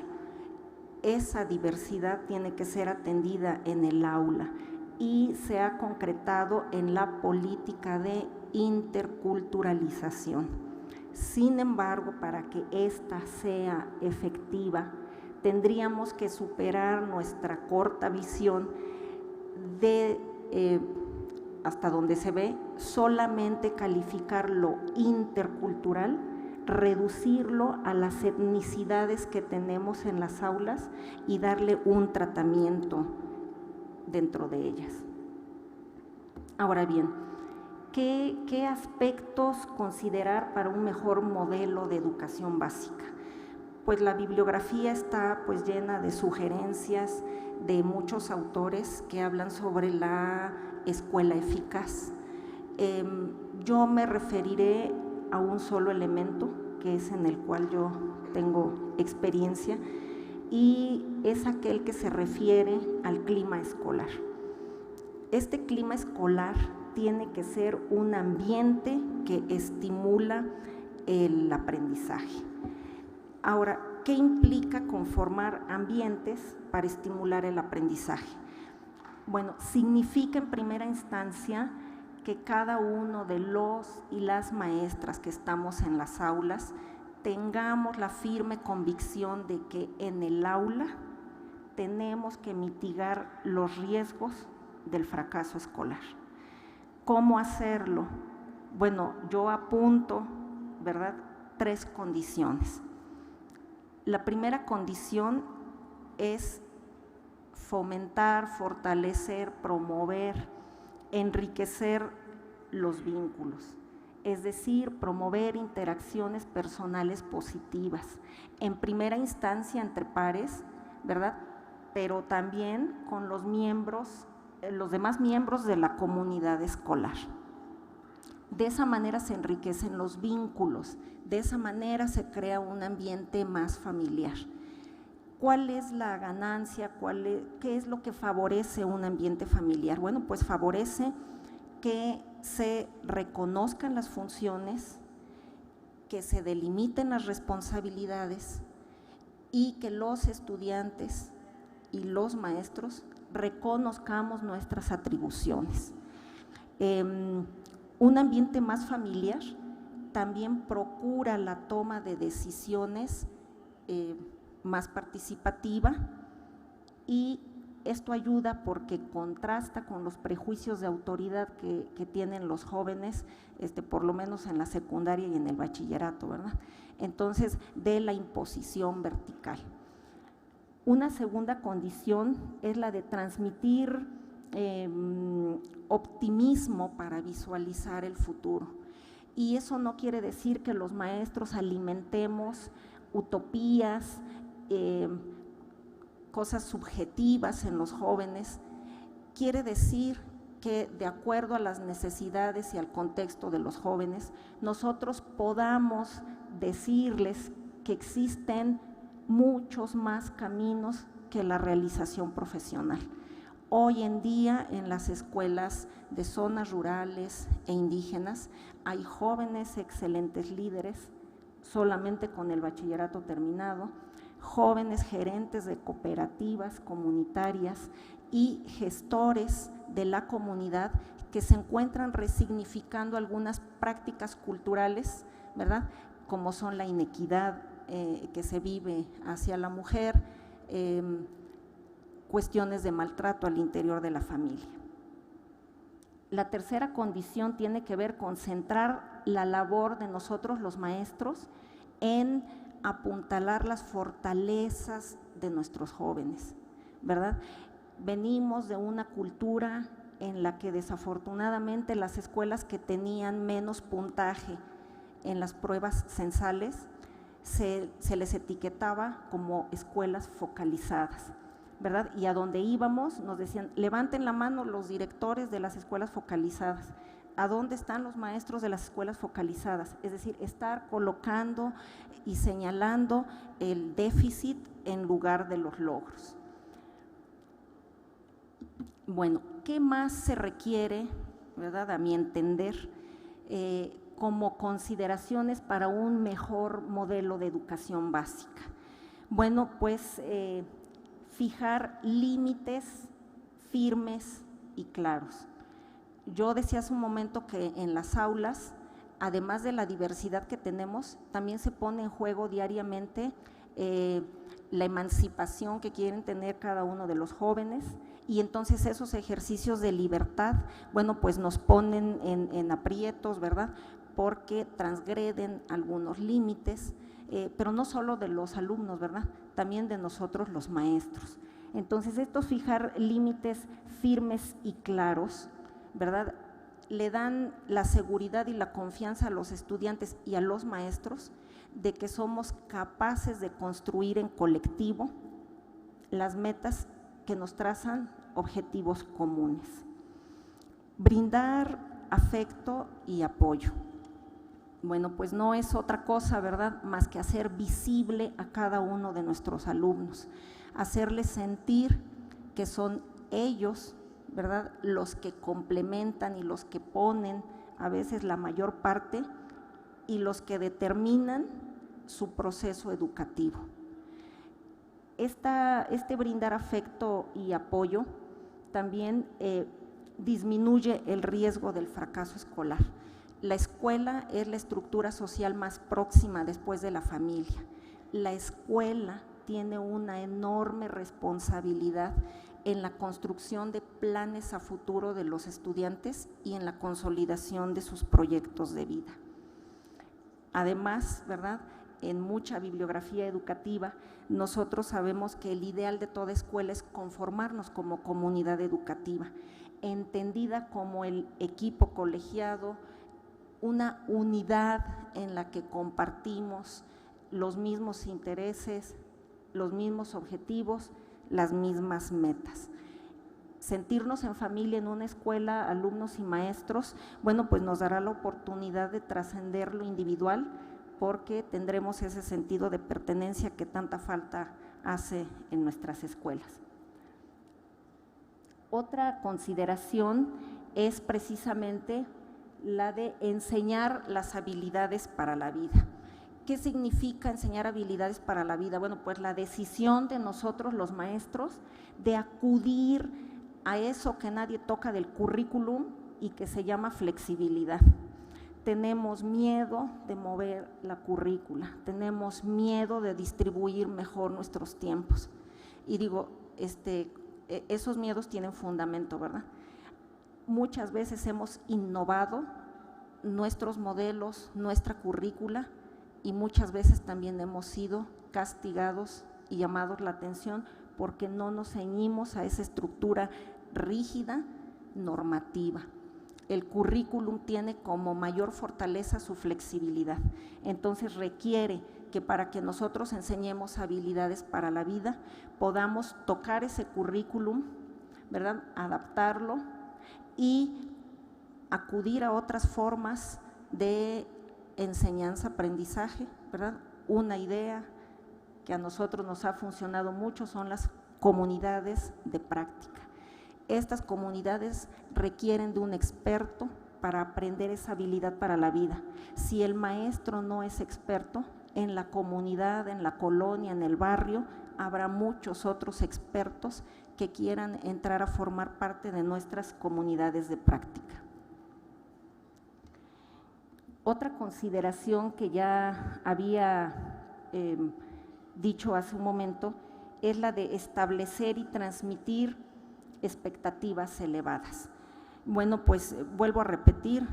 Esa diversidad tiene que ser atendida en el aula y se ha concretado en la política de interculturalización. Sin embargo, para que ésta sea efectiva, tendríamos que superar nuestra corta visión de, hasta donde se ve, solamente calificar lo intercultural, reducirlo a las etnicidades que tenemos en las aulas y darle un tratamiento dentro de ellas. Ahora bien, ¿qué aspectos considerar para un mejor modelo de educación básica? Pues la bibliografía está pues llena de sugerencias de muchos autores que hablan sobre la escuela eficaz. Yo me referiré a un solo elemento, que es en el cual yo tengo experiencia, y es aquel que se refiere al clima escolar. Este clima escolar tiene que ser un ambiente que estimula el aprendizaje. Ahora, ¿qué implica conformar ambientes para estimular el aprendizaje? Bueno, significa en primera instancia que cada uno de los y las maestras que estamos en las aulas tengamos la firme convicción de que en el aula tenemos que mitigar los riesgos del fracaso escolar. ¿Cómo hacerlo? Bueno, yo apunto, ¿verdad?, 3 condiciones. La primera condición es fomentar, fortalecer, promover, enriquecer los vínculos, es decir, promover interacciones personales positivas, en primera instancia entre pares, ¿verdad?, pero también con los demás miembros de la comunidad escolar. De esa manera se enriquecen los vínculos, de esa manera se crea un ambiente más familiar. ¿Cuál es la ganancia? ¿Qué es lo que favorece un ambiente familiar? Bueno, pues favorece que se reconozcan las funciones, que se delimiten las responsabilidades y que los estudiantes y los maestros reconozcamos nuestras atribuciones. Un ambiente más familiar también procura la toma de decisiones más participativa, y esto ayuda porque contrasta con los prejuicios de autoridad que tienen los jóvenes, por lo menos en la secundaria y en el bachillerato, ¿verdad? Entonces, de la imposición vertical. Una segunda condición es la de transmitir optimismo para visualizar el futuro. Y eso no quiere decir que los maestros alimentemos utopías, cosas subjetivas en los jóvenes. Quiere decir que de acuerdo a las necesidades y al contexto de los jóvenes, nosotros podamos decirles que existen muchos más caminos que la realización profesional. Hoy en día en las escuelas de zonas rurales e indígenas hay jóvenes excelentes líderes, solamente con el bachillerato terminado, jóvenes gerentes de cooperativas comunitarias y gestores de la comunidad que se encuentran resignificando algunas prácticas culturales, ¿verdad?, como son la inequidad que se vive hacia la mujer, cuestiones de maltrato al interior de la familia. La tercera condición tiene que ver con centrar la labor de nosotros los maestros en apuntalar las fortalezas de nuestros jóvenes, ¿verdad? Venimos de una cultura en la que desafortunadamente las escuelas que tenían menos puntaje en las pruebas censales se les etiquetaba como escuelas focalizadas, ¿verdad? Y a donde íbamos nos decían, levanten la mano los directores de las escuelas focalizadas. ¿A dónde están los maestros de las escuelas focalizadas? Es decir, estar colocando y señalando el déficit en lugar de los logros. Bueno, ¿qué más se requiere, verdad, a mi entender, como consideraciones para un mejor modelo de educación básica? Bueno, pues fijar límites firmes y claros. Yo decía hace un momento que en las aulas, además de la diversidad que tenemos, también se pone en juego diariamente la emancipación que quieren tener cada uno de los jóvenes, y entonces esos ejercicios de libertad, bueno, pues nos ponen en aprietos, ¿verdad?, porque transgreden algunos límites, pero no solo de los alumnos, ¿verdad?, también de nosotros los maestros. Entonces, estos fijar límites firmes y claros, ¿verdad?, le dan la seguridad y la confianza a los estudiantes y a los maestros de que somos capaces de construir en colectivo las metas que nos trazan objetivos comunes. Brindar afecto y apoyo. Bueno, pues no es otra cosa, ¿verdad?, más que hacer visible a cada uno de nuestros alumnos, hacerles sentir que son ellos, ¿verdad?, los que complementan y los que ponen a veces la mayor parte y los que determinan su proceso educativo. Este brindar afecto y apoyo también disminuye el riesgo del fracaso escolar. La escuela es la estructura social más próxima después de la familia. La escuela tiene una enorme responsabilidad en la construcción de planes a futuro de los estudiantes y en la consolidación de sus proyectos de vida. Además, ¿verdad?, en mucha bibliografía educativa, nosotros sabemos que el ideal de toda escuela es conformarnos como comunidad educativa, entendida como el equipo colegiado, una unidad en la que compartimos los mismos intereses, los mismos objetivos, las mismas metas. Sentirnos en familia en una escuela, alumnos y maestros, bueno, pues nos dará la oportunidad de trascender lo individual, porque tendremos ese sentido de pertenencia que tanta falta hace en nuestras escuelas. Otra consideración es precisamente la de enseñar las habilidades para la vida. ¿Qué significa enseñar habilidades para la vida? Bueno, pues la decisión de nosotros los maestros de acudir a eso que nadie toca del currículum y que se llama flexibilidad. Tenemos miedo de mover la currícula, tenemos miedo de distribuir mejor nuestros tiempos. Y digo, esos miedos tienen fundamento, ¿verdad? Muchas veces hemos innovado nuestros modelos, nuestra currícula, y muchas veces también hemos sido castigados y llamados la atención porque no nos ceñimos a esa estructura rígida, normativa. El currículum tiene como mayor fortaleza su flexibilidad, entonces requiere que para que nosotros enseñemos habilidades para la vida, podamos tocar ese currículum, ¿verdad?, adaptarlo y acudir a otras formas de enseñanza-aprendizaje, ¿verdad? Una idea que a nosotros nos ha funcionado mucho son las comunidades de práctica. Estas comunidades requieren de un experto para aprender esa habilidad para la vida. Si el maestro no es experto, en la comunidad, en la colonia, en el barrio, habrá muchos otros expertos que quieran entrar a formar parte de nuestras comunidades de práctica. Otra consideración que ya había dicho hace un momento es la de establecer y transmitir expectativas elevadas. Bueno, pues vuelvo a repetir,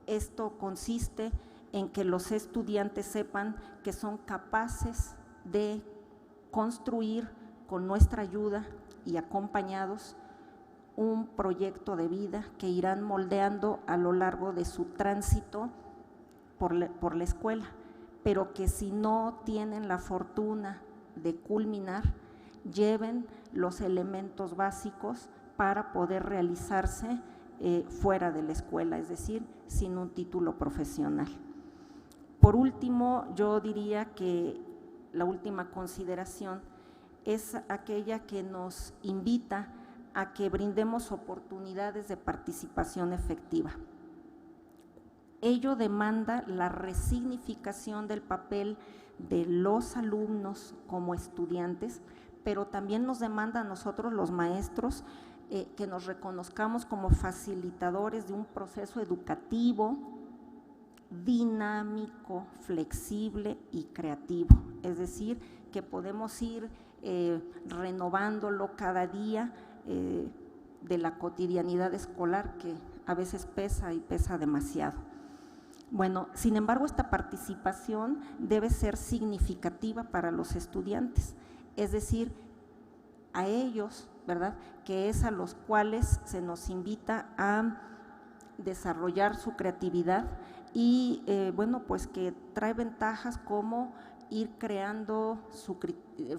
esto consiste en que los estudiantes sepan que son capaces de construir con nuestra ayuda y acompañados un proyecto de vida que irán moldeando a lo largo de su tránsito por la escuela, pero que si no tienen la fortuna de culminar, lleven los elementos básicos para poder realizarse fuera de la escuela, es decir, sin un título profesional. Por último, yo diría que la última consideración es aquella que nos invita a que brindemos oportunidades de participación efectiva. Ello demanda la resignificación del papel de los alumnos como estudiantes, pero también nos demanda a nosotros los maestros que nos reconozcamos como facilitadores de un proceso educativo dinámico, flexible y creativo, es decir, que podemos ir renovándolo cada día de la cotidianidad escolar que a veces pesa y pesa demasiado. Bueno, sin embargo, esta participación debe ser significativa para los estudiantes, es decir, a ellos, ¿verdad?, que es a los cuales se nos invita a desarrollar su creatividad y, bueno, pues que trae ventajas como ir creando,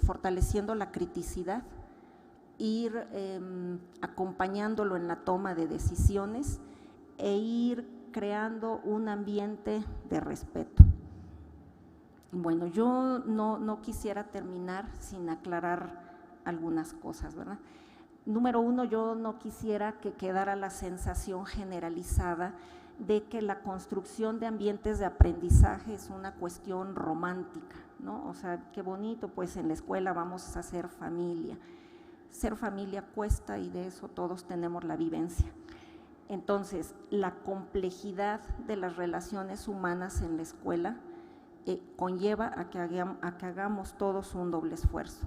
fortaleciendo la criticidad, ir acompañándolo en la toma de decisiones e ir creando un ambiente de respeto. Bueno, yo no quisiera terminar sin aclarar algunas cosas, ¿verdad? Número uno, yo no quisiera que quedara la sensación generalizada de que la construcción de ambientes de aprendizaje es una cuestión romántica, ¿no? O sea, qué bonito, pues en la escuela vamos a hacer familia. Ser familia cuesta y de eso todos tenemos la vivencia. Entonces, la complejidad de las relaciones humanas en la escuela conlleva a que hagamos todos un doble esfuerzo.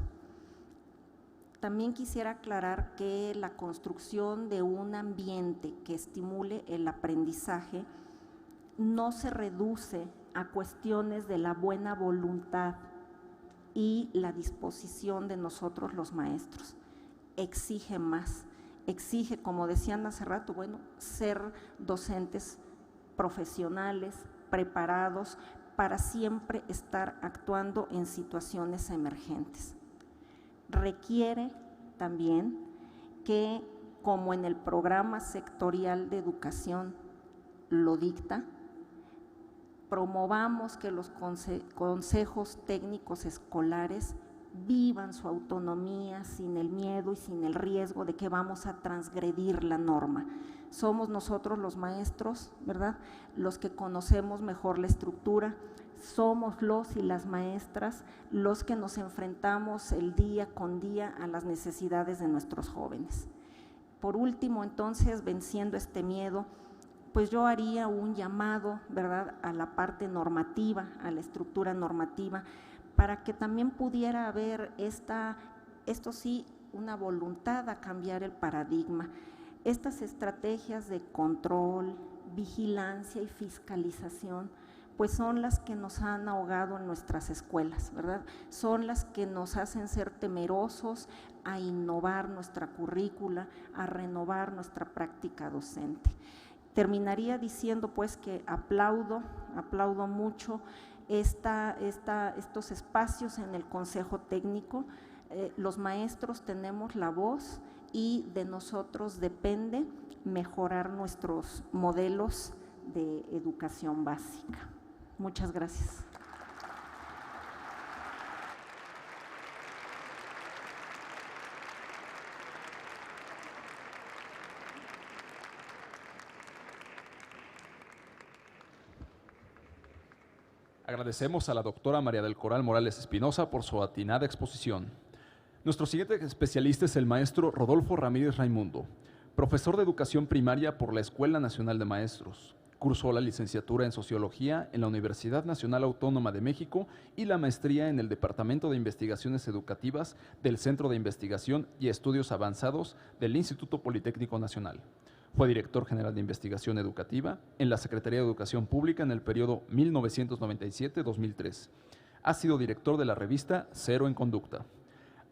También quisiera aclarar que la construcción de un ambiente que estimule el aprendizaje no se reduce a cuestiones de la buena voluntad y la disposición de nosotros los maestros. Exige más, exige, como decían hace rato, bueno, ser docentes profesionales, preparados para siempre estar actuando en situaciones emergentes. Requiere también que, como en el programa sectorial de educación lo dicta, promovamos que los consejos técnicos escolares vivan su autonomía sin el miedo y sin el riesgo de que vamos a transgredir la norma. Somos nosotros los maestros, ¿verdad?, los que conocemos mejor la estructura, somos los y las maestras los que nos enfrentamos el día con día a las necesidades de nuestros jóvenes. Por último, entonces, venciendo este miedo, pues yo haría un llamado, ¿verdad?, a la parte normativa, a la estructura normativa, para que también pudiera haber esto sí, una voluntad a cambiar el paradigma. Estas estrategias de control, vigilancia y fiscalización, pues son las que nos han ahogado en nuestras escuelas, ¿verdad? Son las que nos hacen ser temerosos a innovar nuestra currícula, a renovar nuestra práctica docente. Terminaría diciendo pues que aplaudo mucho estos espacios en el Consejo Técnico. Los maestros tenemos la voz y de nosotros depende mejorar nuestros modelos de educación básica. Muchas gracias. Agradecemos a la doctora María del Coral Morales Espinosa por su atinada exposición. Nuestro siguiente especialista es el maestro Rodolfo Ramírez Raimundo, profesor de educación primaria por la Escuela Nacional de Maestros. Cursó la licenciatura en Sociología en la Universidad Nacional Autónoma de México y la maestría en el Departamento de Investigaciones Educativas del Centro de Investigación y Estudios Avanzados del Instituto Politécnico Nacional. Fue director general de Investigación Educativa en la Secretaría de Educación Pública en el periodo 1997-2003. Ha sido director de la revista Cero en Conducta.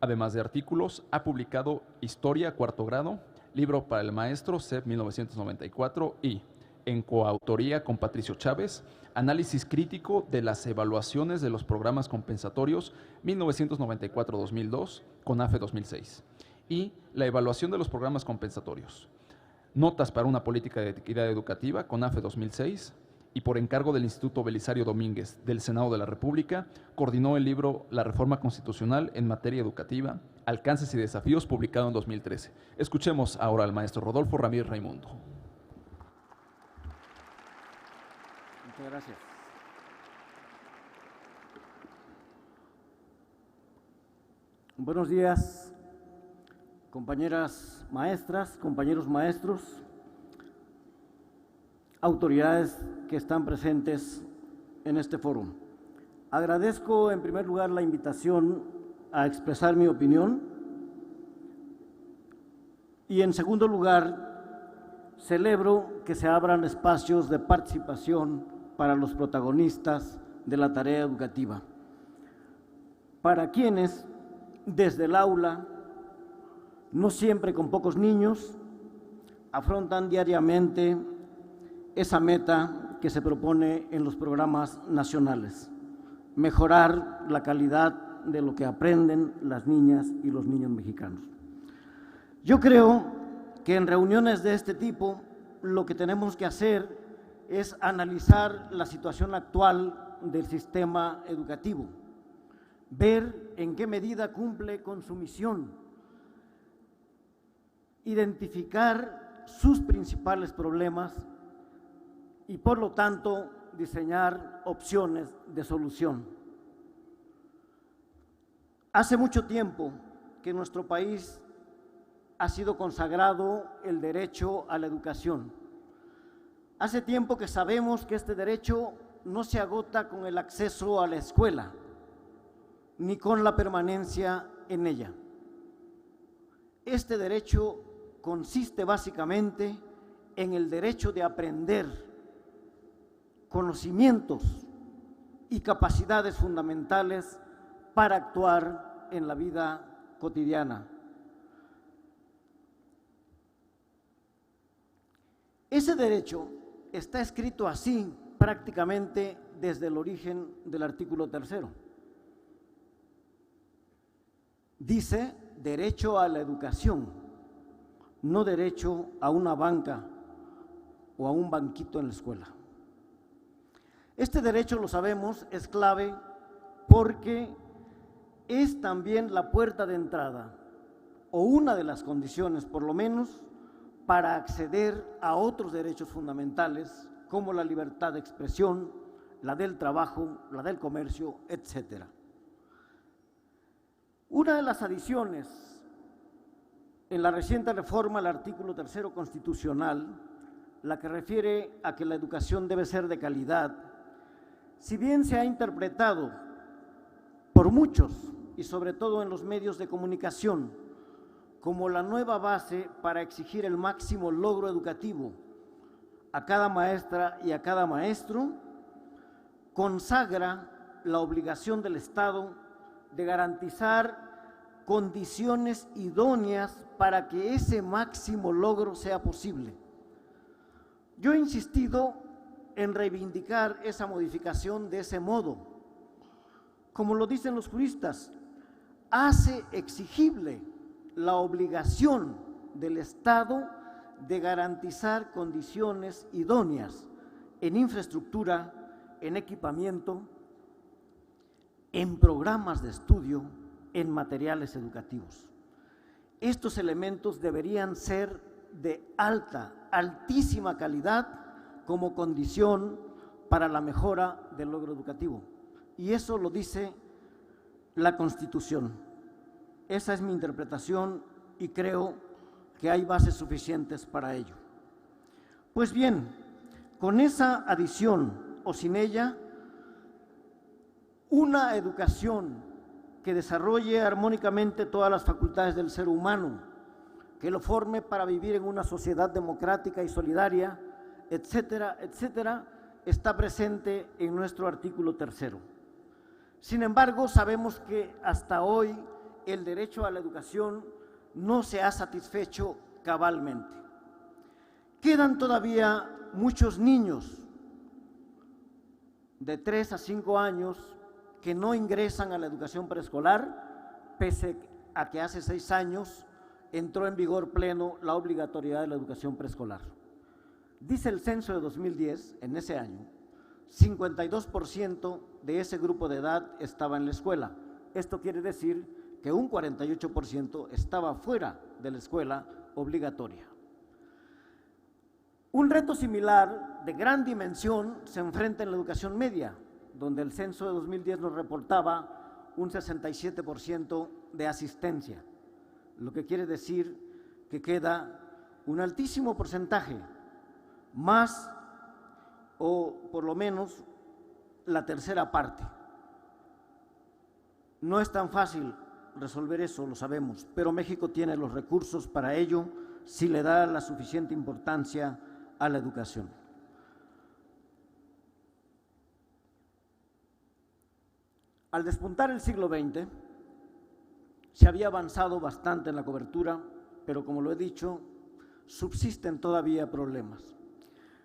Además de artículos, ha publicado Historia Cuarto Grado, Libro para el Maestro, CEP 1994 y, en coautoría con Patricio Chávez, Análisis crítico de las evaluaciones de los programas compensatorios 1994-2002, CONAFE 2006, y la evaluación de los programas compensatorios. Notas para una política de equidad educativa, CONAFE 2006, y por encargo del Instituto Belisario Domínguez del Senado de la República, coordinó el libro La Reforma Constitucional en Materia Educativa, Alcances y Desafíos, publicado en 2013. Escuchemos ahora al maestro Rodolfo Ramírez Raimundo. Muchas gracias. Buenos días, compañeras maestras, compañeros maestros, autoridades que están presentes en este foro. Agradezco en primer lugar la invitación a expresar mi opinión y en segundo lugar celebro que se abran espacios de participación para los protagonistas de la tarea educativa, para quienes desde el aula, no siempre con pocos niños, afrontan diariamente esa meta que se propone en los programas nacionales: mejorar la calidad de lo que aprenden las niñas y los niños mexicanos. Yo creo que en reuniones de este tipo lo que tenemos que hacer es analizar la situación actual del sistema educativo, ver en qué medida cumple con su misión, identificar sus principales problemas y, por lo tanto, diseñar opciones de solución. Hace mucho tiempo que en nuestro país ha sido consagrado el derecho a la educación. Hace tiempo que sabemos que este derecho no se agota con el acceso a la escuela, ni con la permanencia en ella. Este derecho consiste básicamente en el derecho de aprender conocimientos y capacidades fundamentales para actuar en la vida cotidiana. Ese derecho está escrito así prácticamente desde el origen del artículo 3. Dice derecho a la educación, no derecho a una banca o a un banquito en la escuela. Este derecho, lo sabemos, es clave porque es también la puerta de entrada, o una de las condiciones por lo menos, para acceder a otros derechos fundamentales como la libertad de expresión, la del trabajo, la del comercio, etc. Una de las adiciones en la reciente reforma al artículo 3 constitucional, la que refiere a que la educación debe ser de calidad, si bien se ha interpretado por muchos y sobre todo en los medios de comunicación como la nueva base para exigir el máximo logro educativo a cada maestra y a cada maestro, consagra la obligación del Estado de garantizar condiciones idóneas para que ese máximo logro sea posible. Yo he insistido en reivindicar esa modificación de ese modo. Como lo dicen los juristas, hace exigible la obligación del Estado de garantizar condiciones idóneas en infraestructura, en equipamiento, en programas de estudio, en materiales educativos. Estos elementos deberían ser de altísima calidad como condición para la mejora del logro educativo. Y eso lo dice la Constitución. Esa es mi interpretación y creo que hay bases suficientes para ello. Pues bien, con esa adición o sin ella, una educación que desarrolle armónicamente todas las facultades del ser humano, que lo forme para vivir en una sociedad democrática y solidaria, etcétera, etcétera, está presente en nuestro artículo 3. Sin embargo, sabemos que hasta hoy el derecho a la educación no se ha satisfecho cabalmente. Quedan todavía muchos niños de 3 a 5 años que no ingresan a la educación preescolar, pese a que hace 6 años entró en vigor pleno la obligatoriedad de la educación preescolar. Dice el censo de 2010, en ese año, 52% de ese grupo de edad estaba en la escuela. Esto quiere decir que un 48% estaba fuera de la escuela obligatoria. Un reto similar de gran dimensión se enfrenta en la educación media, donde el censo de 2010 nos reportaba un 67% de asistencia, lo que quiere decir que queda un altísimo porcentaje, más o por lo menos la tercera parte. No es tan fácil resolver eso, lo sabemos, pero México tiene los recursos para ello si le da la suficiente importancia a la educación. Al despuntar el siglo XX, se había avanzado bastante en la cobertura, pero como lo he dicho, subsisten todavía problemas.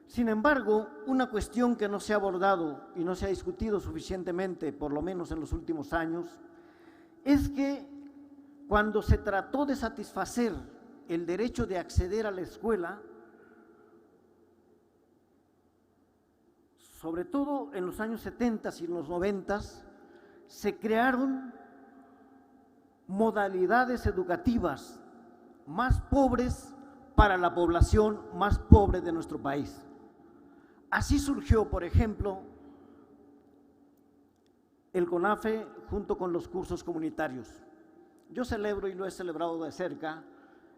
Sin embargo, una cuestión que no se ha abordado y no se ha discutido suficientemente, por lo menos en los últimos años, es que cuando se trató de satisfacer el derecho de acceder a la escuela, sobre todo en los años 70 y en los 90, se crearon modalidades educativas más pobres para la población más pobre de nuestro país. Así surgió, por ejemplo, el CONAFE junto con los cursos comunitarios. Yo celebro, y lo he celebrado de cerca,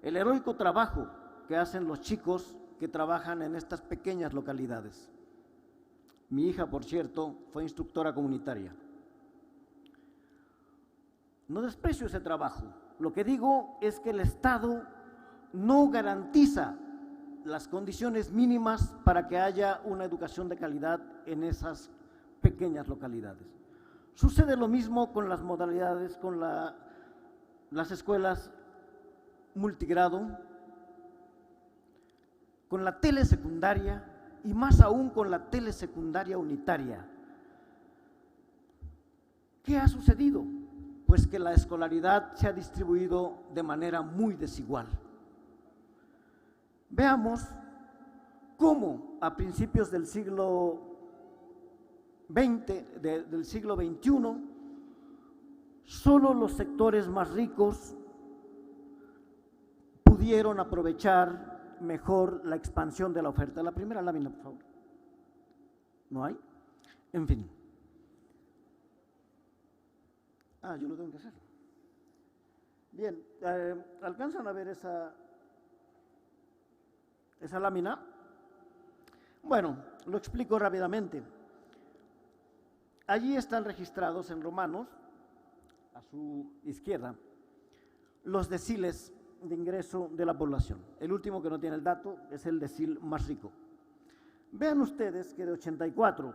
el heroico trabajo que hacen los chicos que trabajan en estas pequeñas localidades. Mi hija, por cierto, fue instructora comunitaria. No desprecio ese trabajo. Lo que digo es que el Estado no garantiza las condiciones mínimas para que haya una educación de calidad en esas pequeñas localidades. Sucede lo mismo con las modalidades, con las escuelas multigrado, con la telesecundaria y más aún con la telesecundaria unitaria. ¿Qué ha sucedido? Pues que la escolaridad se ha distribuido de manera muy desigual. Veamos cómo a principios del siglo XX, del siglo XXI, solo los sectores más ricos pudieron aprovechar mejor la expansión de la oferta. La primera lámina, por favor. ¿No hay? En fin. Yo lo tengo que hacer. Bien, ¿alcanzan a ver esa lámina? Bueno, lo explico rápidamente. Allí están registrados en romanos, a su izquierda, los deciles de ingreso de la población. El último que no tiene el dato es el decil más rico. Vean ustedes que de 84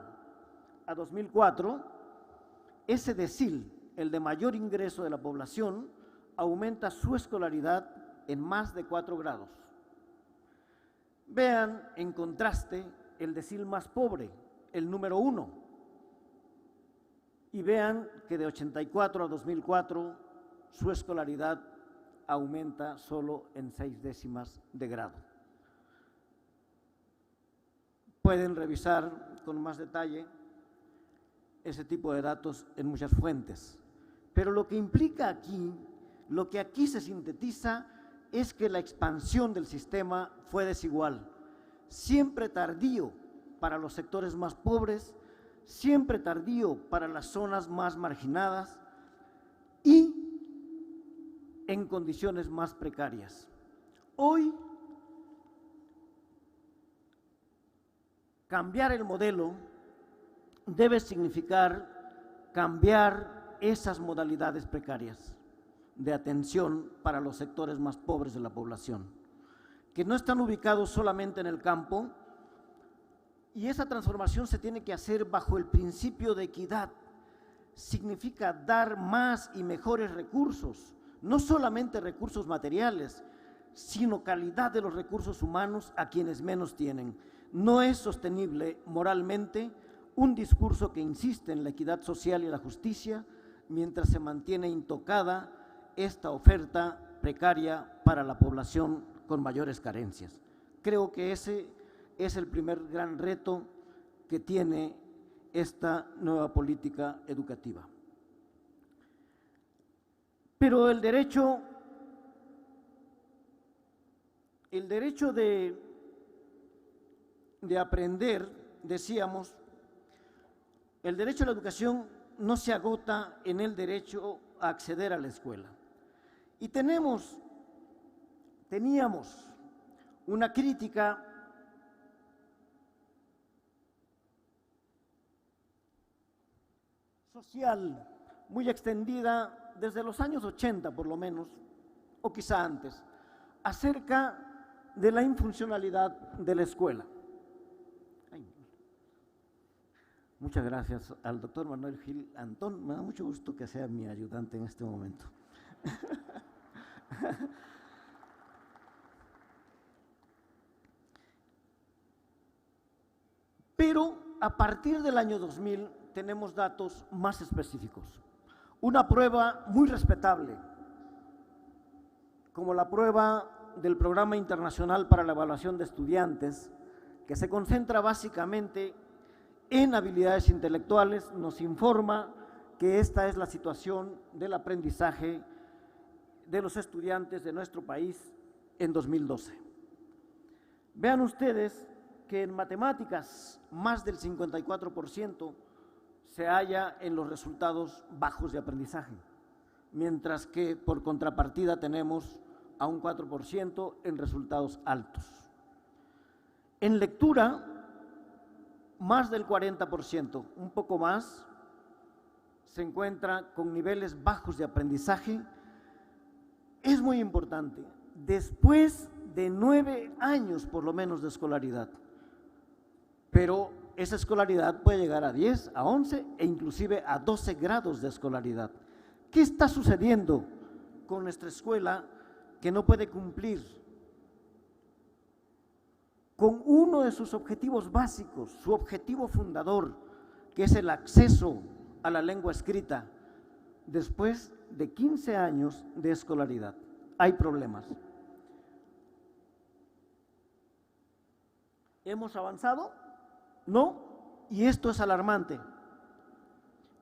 a 2004, ese decil, el de mayor ingreso de la población, aumenta su escolaridad en más de 4 grados. Vean, en contraste, el decil más pobre, el número 1, y vean que de 84 a 2004 su escolaridad aumenta solo en 6 décimas de grado. Pueden revisar con más detalle ese tipo de datos en muchas fuentes, pero lo que implica aquí, lo que aquí se sintetiza es que la expansión del sistema fue desigual, siempre tardío para los sectores más pobres, siempre tardío para las zonas más marginadas y en condiciones más precarias. Hoy, cambiar el modelo debe significar cambiar esas modalidades precarias de atención para los sectores más pobres de la población, que no están ubicados solamente en el campo, y esa transformación se tiene que hacer bajo el principio de equidad. Significa dar más y mejores recursos, no solamente recursos materiales, sino calidad de los recursos humanos a quienes menos tienen. No es sostenible moralmente un discurso que insiste en la equidad social y la justicia mientras se mantiene intocada esta oferta precaria para la población con mayores carencias. Creo que ese es el primer gran reto que tiene esta nueva política educativa. Pero el derecho de aprender, decíamos, el derecho a la educación no se agota en el derecho a acceder a la escuela. Y teníamos una crítica social muy extendida desde los años 80 por lo menos, o quizá antes, acerca de la infuncionalidad de la escuela. Muchas gracias al doctor Manuel Gil Antón, me da mucho gusto que sea mi ayudante en este momento. Pero a partir del año 2000 tenemos datos más específicos. Una prueba muy respetable, como la prueba del Programa Internacional para la Evaluación de Estudiantes, que se concentra básicamente en habilidades intelectuales, nos informa que esta es la situación del aprendizaje de los estudiantes de nuestro país en 2012. Vean ustedes que en matemáticas más del 54% se halla en los resultados bajos de aprendizaje, mientras que por contrapartida tenemos a un 4% en resultados altos. En lectura, más del 40%, un poco más, se encuentra con niveles bajos de aprendizaje. Es muy importante, después de 9 años por lo menos de escolaridad, pero esa escolaridad puede llegar a 10, a 11 e inclusive a 12 grados de escolaridad. ¿Qué está sucediendo con nuestra escuela que no puede cumplir con uno de sus objetivos básicos, su objetivo fundador, que es el acceso a la lengua escrita, después de 15 años de escolaridad? Hay problemas. ¿Hemos avanzado? No, y esto es alarmante.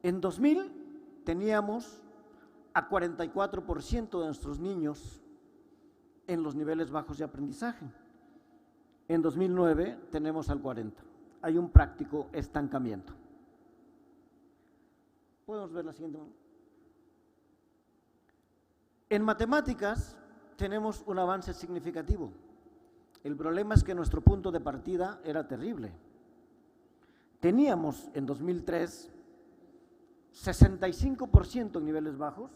En 2000 teníamos a 44% de nuestros niños en los niveles bajos de aprendizaje. En 2009 tenemos al 40%. Hay un práctico estancamiento. Podemos ver la siguiente. En matemáticas tenemos un avance significativo. El problema es que nuestro punto de partida era terrible. Teníamos en 2003 65% en niveles bajos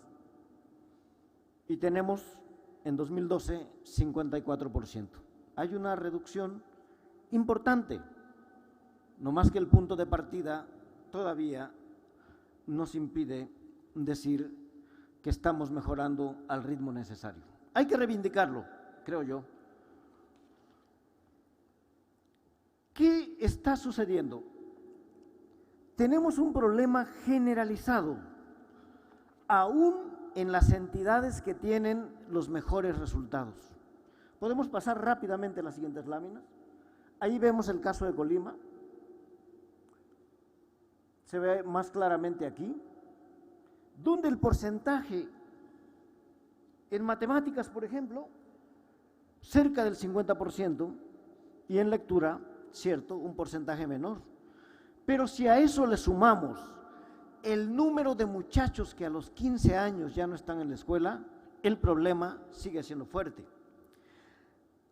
y tenemos en 2012 54%. Hay una reducción importante, no más que el punto de partida todavía nos impide decir que estamos mejorando al ritmo necesario. Hay que reivindicarlo, creo yo. ¿Qué está sucediendo? Tenemos un problema generalizado, aún en las entidades que tienen los mejores resultados. Podemos pasar rápidamente a las siguientes láminas. Ahí vemos el caso de Colima. Se ve más claramente aquí, donde el porcentaje en matemáticas, por ejemplo, cerca del 50%, y en lectura cierto, un porcentaje menor. Pero si a eso le sumamos el número de muchachos que a los 15 años ya no están en la escuela, el problema sigue siendo fuerte.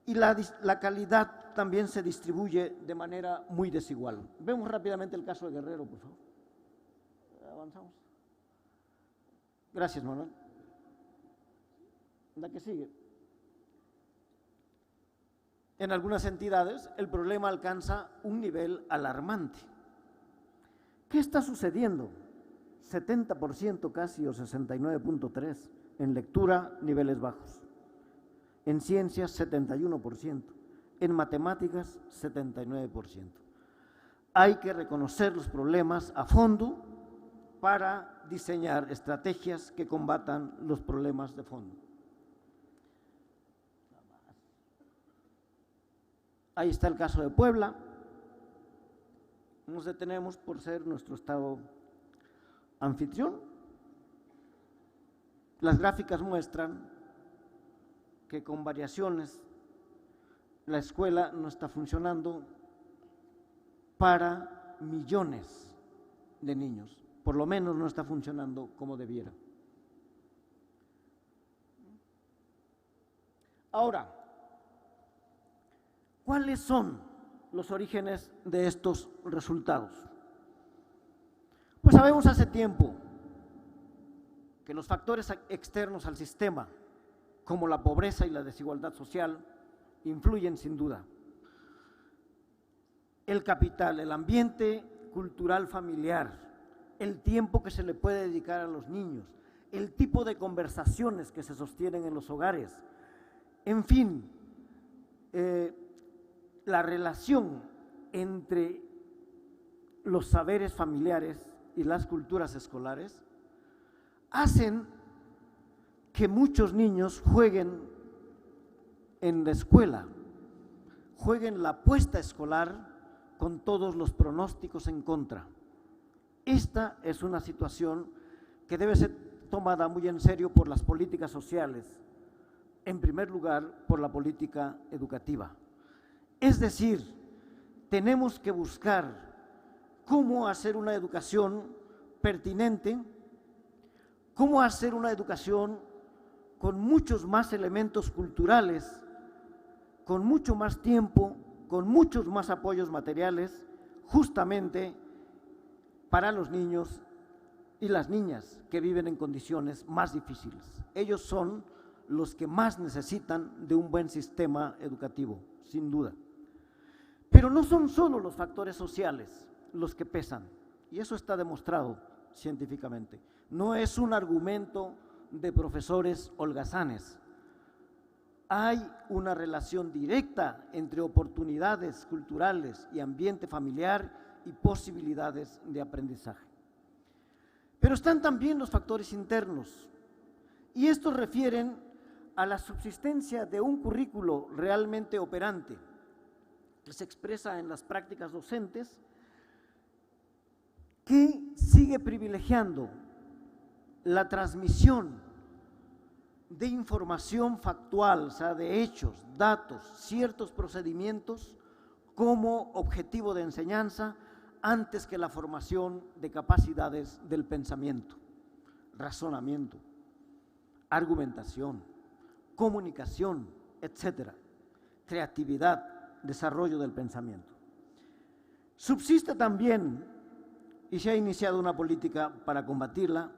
Y la calidad también se distribuye de manera muy desigual. Vemos rápidamente el caso de Guerrero, por favor. Avanzamos. Gracias, Manuel. La que sigue. En algunas entidades el problema alcanza un nivel alarmante. ¿Qué está sucediendo? 70% casi, o 69.3%, en lectura, niveles bajos. En ciencias, 71%. En matemáticas, 79%. Hay que reconocer los problemas a fondo para diseñar estrategias que combatan los problemas de fondo. Ahí está el caso de Puebla. Nos detenemos por ser nuestro estado anfitrión. Las gráficas muestran que con variaciones la escuela no está funcionando para millones de niños, por lo menos no está funcionando como debiera. Ahora, ¿cuáles son los orígenes de estos resultados? Pues sabemos hace tiempo que los factores externos al sistema, como la pobreza y la desigualdad social, influyen sin duda. El capital, el ambiente cultural familiar, el tiempo que se le puede dedicar a los niños, el tipo de conversaciones que se sostienen en los hogares, en fin, la relación entre los saberes familiares y las culturas escolares hacen que muchos niños jueguen en la escuela, jueguen la apuesta escolar con todos los pronósticos en contra. Esta es una situación que debe ser tomada muy en serio por las políticas sociales, en primer lugar por la política educativa. Es decir, tenemos que buscar cómo hacer una educación pertinente, cómo hacer una educación con muchos más elementos culturales, con mucho más tiempo, con muchos más apoyos materiales, justamente para los niños y las niñas que viven en condiciones más difíciles. Ellos son los que más necesitan de un buen sistema educativo, sin duda. Pero no son solo los factores sociales los que pesan, y eso está demostrado científicamente. No es un argumento de profesores holgazanes. Hay una relación directa entre oportunidades culturales y ambiente familiar y posibilidades de aprendizaje. Pero están también los factores internos, y estos refieren a la subsistencia de un currículo realmente operante, que se expresa en las prácticas docentes, que sigue privilegiando la transmisión de información factual, o sea, de hechos, datos, ciertos procedimientos como objetivo de enseñanza antes que la formación de capacidades del pensamiento, razonamiento, argumentación, comunicación, etcétera, creatividad, desarrollo del pensamiento. Subsiste también, y se ha iniciado una política para combatirla,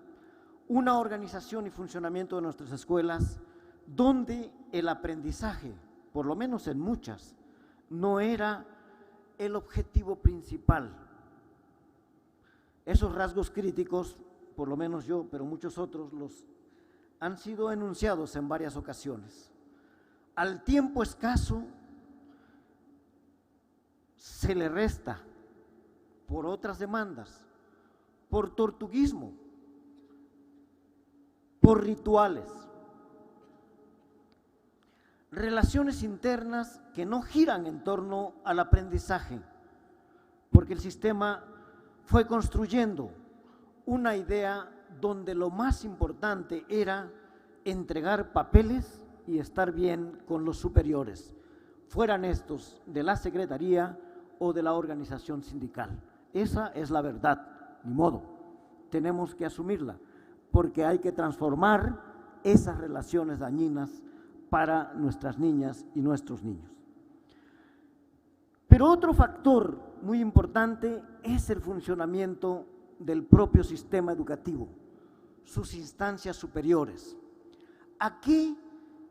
una organización y funcionamiento de nuestras escuelas donde el aprendizaje, por lo menos en muchas, no era el objetivo principal. Esos rasgos críticos, por lo menos yo, pero muchos otros, los han sido enunciados en varias ocasiones. Al tiempo escaso se le resta por otras demandas, por tortuguismo, por rituales, relaciones internas que no giran en torno al aprendizaje, porque el sistema fue construyendo una idea donde lo más importante era entregar papeles y estar bien con los superiores, fueran estos de la secretaría o de la organización sindical. Esa es la verdad, ni modo, tenemos que asumirla, porque hay que transformar esas relaciones dañinas para nuestras niñas y nuestros niños. Pero otro factor muy importante es el funcionamiento del propio sistema educativo, sus instancias superiores. Aquí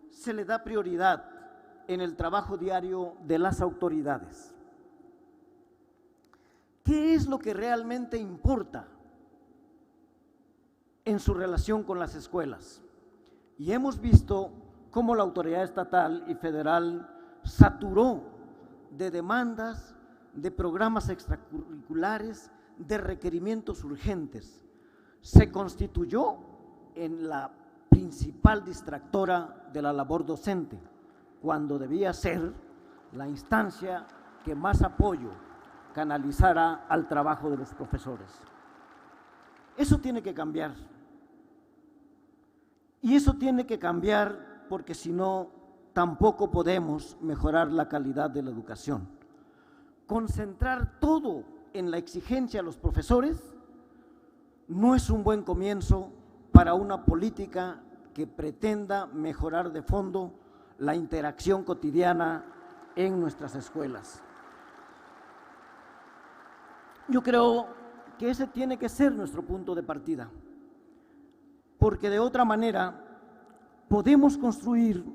se le da prioridad en el trabajo diario de las autoridades. ¿Qué es lo que realmente importa en su relación con las escuelas? Y hemos visto cómo la autoridad estatal y federal saturó de demandas, de programas extracurriculares, de requerimientos urgentes. Se constituyó en la principal distractora de la labor docente, cuando debía ser la instancia que más apoyo canalizara al trabajo de los profesores. Eso tiene que cambiar. Y eso tiene que cambiar porque si no, tampoco podemos mejorar la calidad de la educación. Concentrar todo en la exigencia a los profesores no es un buen comienzo para una política que pretenda mejorar de fondo la interacción cotidiana en nuestras escuelas. Yo creo que ese tiene que ser nuestro punto de partida, porque de otra manera podemos construir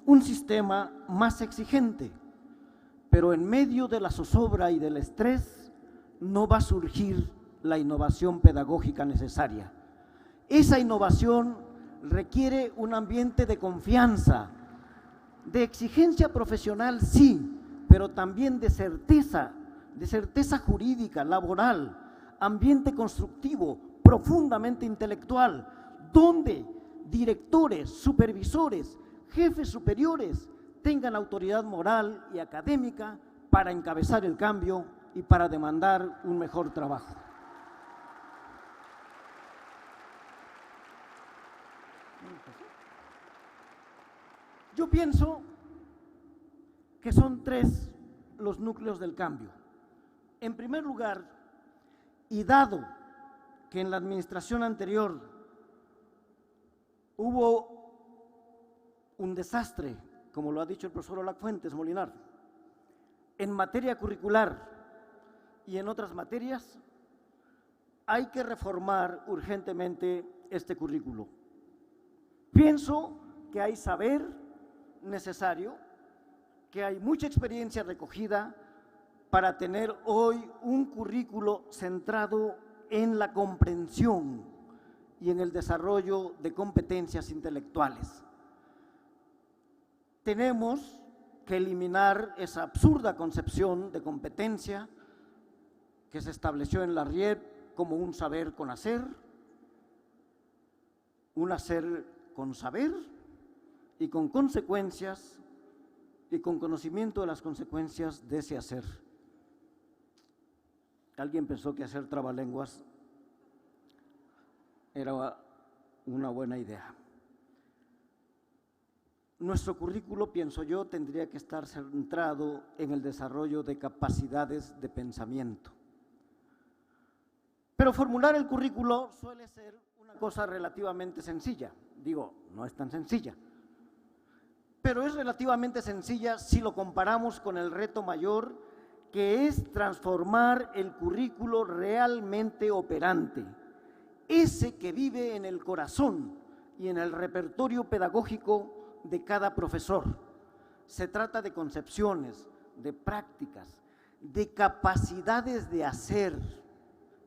un sistema más exigente, pero en medio de la zozobra y del estrés no va a surgir la innovación pedagógica necesaria. Esa innovación requiere un ambiente de confianza, de exigencia profesional, sí, pero también de certeza jurídica, laboral, ambiente constructivo, profundamente intelectual, donde directores, supervisores, jefes superiores tengan autoridad moral y académica para encabezar el cambio y para demandar un mejor trabajo. Yo pienso que son tres los núcleos del cambio. En primer lugar, y dado que en la administración anterior hubo un desastre, como lo ha dicho el profesor Olafuentes Molinar, en materia curricular y en otras materias, hay que reformar urgentemente este currículo. Pienso que hay saber necesario, que hay mucha experiencia recogida para tener hoy un currículo centrado en la comprensión y en el desarrollo de competencias intelectuales. Tenemos que eliminar esa absurda concepción de competencia que se estableció en la RIEP como un saber con hacer, un hacer con saber y con consecuencias y con conocimiento de las consecuencias de ese hacer. Alguien pensó que hacer trabalenguas era una buena idea. Nuestro currículo, pienso yo, tendría que estar centrado en el desarrollo de capacidades de pensamiento. Pero formular el currículo suele ser una cosa relativamente sencilla. Digo, no es tan sencilla, pero es relativamente sencilla si lo comparamos con el reto mayor, que es transformar el currículo realmente operante, ese que vive en el corazón y en el repertorio pedagógico de cada profesor. Se trata de concepciones, de prácticas, de capacidades de hacer,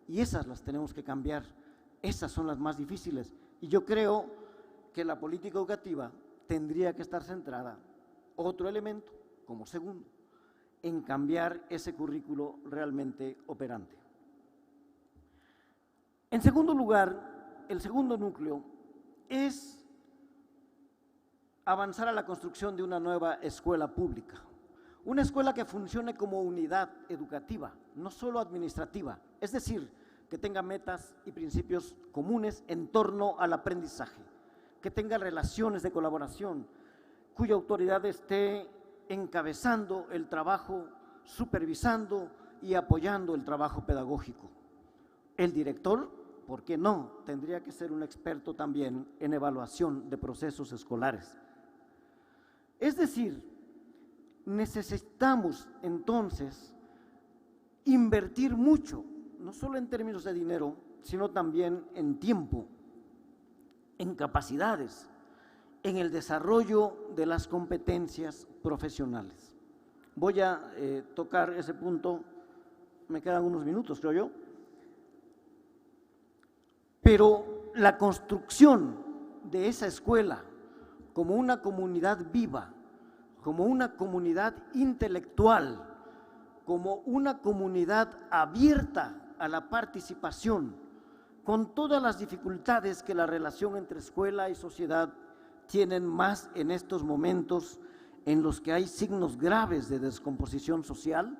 y esas las tenemos que cambiar. Esas son las más difíciles, y yo creo que la política educativa tendría que estar centrada, otro elemento, como segundo, en cambiar ese currículo realmente operante. En segundo lugar, el segundo núcleo es avanzar a la construcción de una nueva escuela pública, una escuela que funcione como unidad educativa, no solo administrativa, es decir, que tenga metas y principios comunes en torno al aprendizaje, que tenga relaciones de colaboración, cuya autoridad esté encabezando el trabajo supervisando y apoyando el trabajo pedagógico. El director, ¿por qué no? Tendría que ser un experto también en evaluación de procesos escolares. Es decir, necesitamos entonces invertir mucho, no solo en términos de dinero, sino también en tiempo, en capacidades, en el desarrollo de las competencias profesionales. Voy a tocar ese punto, me quedan unos minutos, creo yo. Pero la construcción de esa escuela como una comunidad viva, como una comunidad intelectual, como una comunidad abierta a la participación, con todas las dificultades que la relación entre escuela y sociedad tienen más en estos momentos en los que hay signos graves de descomposición social,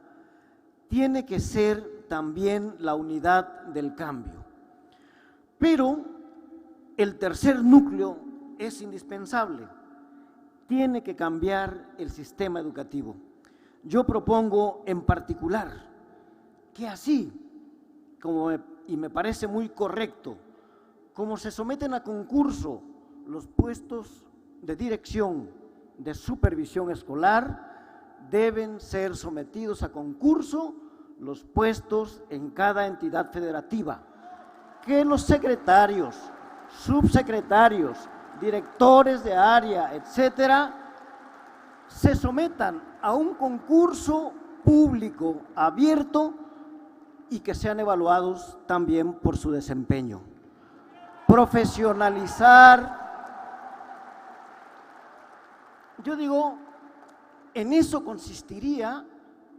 tiene que ser también la unidad del cambio. Pero el tercer núcleo es indispensable, tiene que cambiar el sistema educativo. Yo propongo en particular que así, y me parece muy correcto, como se someten a concurso los puestos de dirección, de supervisión escolar, deben ser sometidos a concurso los puestos en cada entidad federativa. Que los secretarios, subsecretarios, directores de área, etcétera, se sometan a un concurso público abierto y que sean evaluados también por su desempeño. Profesionalizar, yo digo, en eso consistiría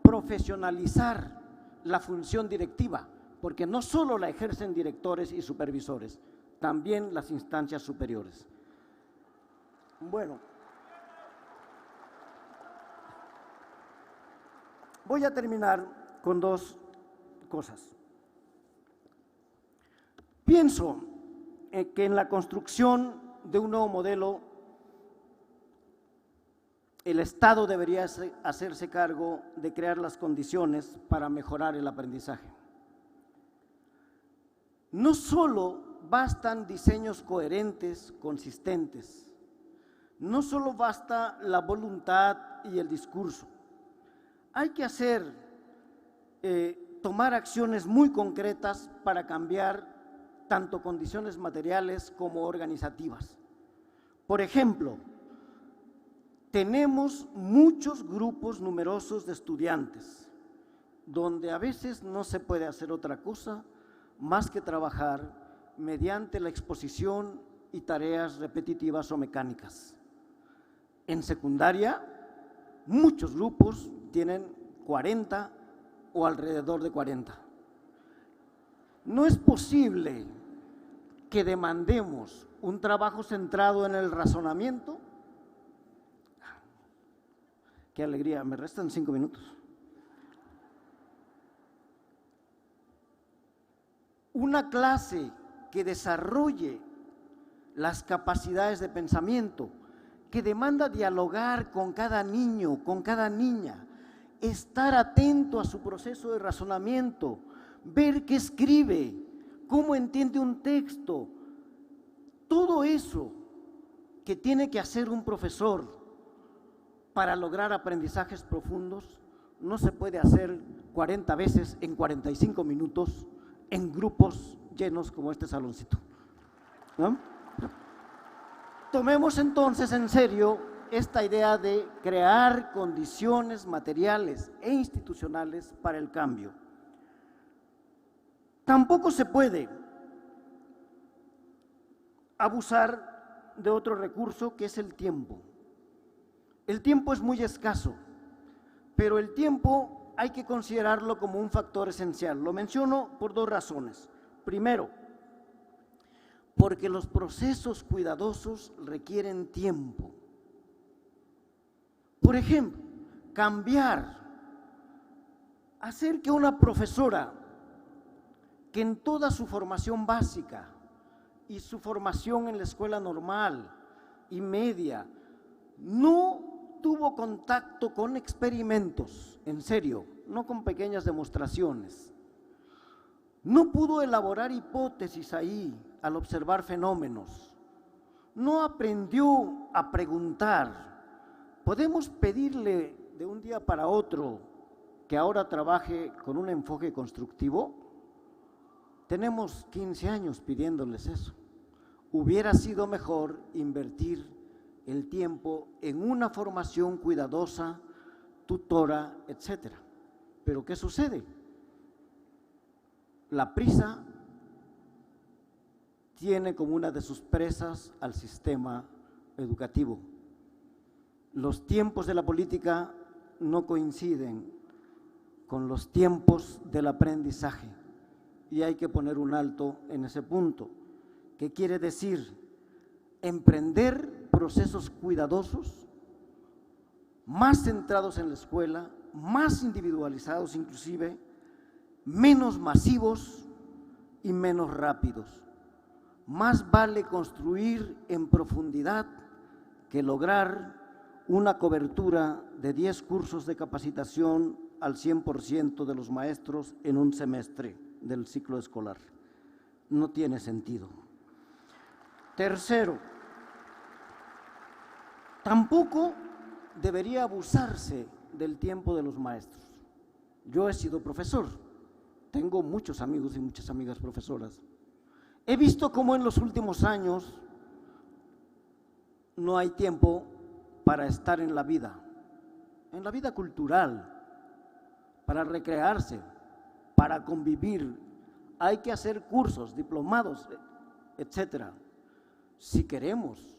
profesionalizar la función directiva, porque no solo la ejercen directores y supervisores, también las instancias superiores. Bueno, voy a terminar con dos cosas. Pienso que en la construcción de un nuevo modelo, el Estado debería hacerse cargo de crear las condiciones para mejorar el aprendizaje. No solo bastan diseños coherentes, consistentes, no solo basta la voluntad y el discurso, hay que tomar acciones muy concretas para cambiar tanto condiciones materiales como organizativas. Por ejemplo, tenemos muchos grupos numerosos de estudiantes, donde a veces no se puede hacer otra cosa más que trabajar mediante la exposición y tareas repetitivas o mecánicas. En secundaria, muchos grupos tienen 40 o alrededor de 40. No es posible que demandemos un trabajo centrado en el razonamiento. Qué alegría, me restan 5 minutos. Una clase que desarrolle las capacidades de pensamiento, que demanda dialogar con cada niño, con cada niña, estar atento a su proceso de razonamiento, ver qué escribe, cómo entiende un texto, todo eso que tiene que hacer un profesor para lograr aprendizajes profundos, no se puede hacer 40 veces en 45 minutos en grupos llenos como este saloncito, ¿no? Tomemos entonces en serio esta idea de crear condiciones materiales e institucionales para el cambio. Tampoco se puede abusar de otro recurso que es el tiempo. El tiempo es muy escaso, pero el tiempo hay que considerarlo como un factor esencial. Lo menciono por 2 razones. Primero, porque los procesos cuidadosos requieren tiempo. Por ejemplo, hacer que una profesora que en toda su formación básica y su formación en la escuela normal y media no tuvo contacto con experimentos, en serio, no con pequeñas demostraciones. No pudo elaborar hipótesis ahí al observar fenómenos. No aprendió a preguntar. ¿Podemos pedirle de un día para otro que ahora trabaje con un enfoque constructivo? Tenemos 15 años pidiéndoles eso. Hubiera sido mejor invertir el tiempo en una formación cuidadosa, tutora, etcétera. Pero ¿qué sucede? La prisa tiene como una de sus presas al sistema educativo. Los tiempos de la política no coinciden con los tiempos del aprendizaje y hay que poner un alto en ese punto. ¿Qué quiere decir? Emprender procesos cuidadosos, más centrados en la escuela, más individualizados inclusive, menos masivos y menos rápidos. Más vale construir en profundidad que lograr una cobertura de 10 cursos de capacitación al 100% de los maestros en un semestre del ciclo escolar. No tiene sentido. Tercero, tampoco debería abusarse del tiempo de los maestros. Yo he sido profesor, tengo muchos amigos y muchas amigas profesoras. He visto cómo en los últimos años no hay tiempo para estar en la vida cultural, para recrearse, para convivir. Hay que hacer cursos, diplomados, etcétera. Si queremos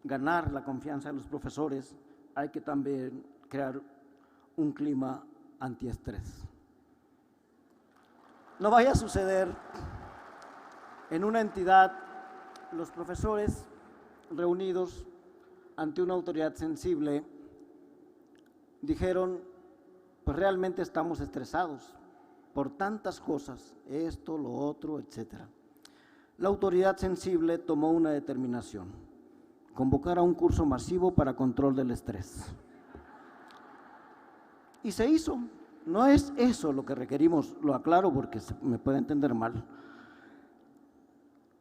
ganar la confianza de los profesores, hay que también crear un clima antiestrés. No vaya a suceder en una entidad, los profesores reunidos ante una autoridad sensible dijeron, pues realmente estamos estresados por tantas cosas, esto, lo otro, etcétera. La autoridad sensible tomó una determinación: convocar a un curso masivo para control del estrés. Y se hizo. No es eso lo que requerimos, lo aclaro porque me puede entender mal.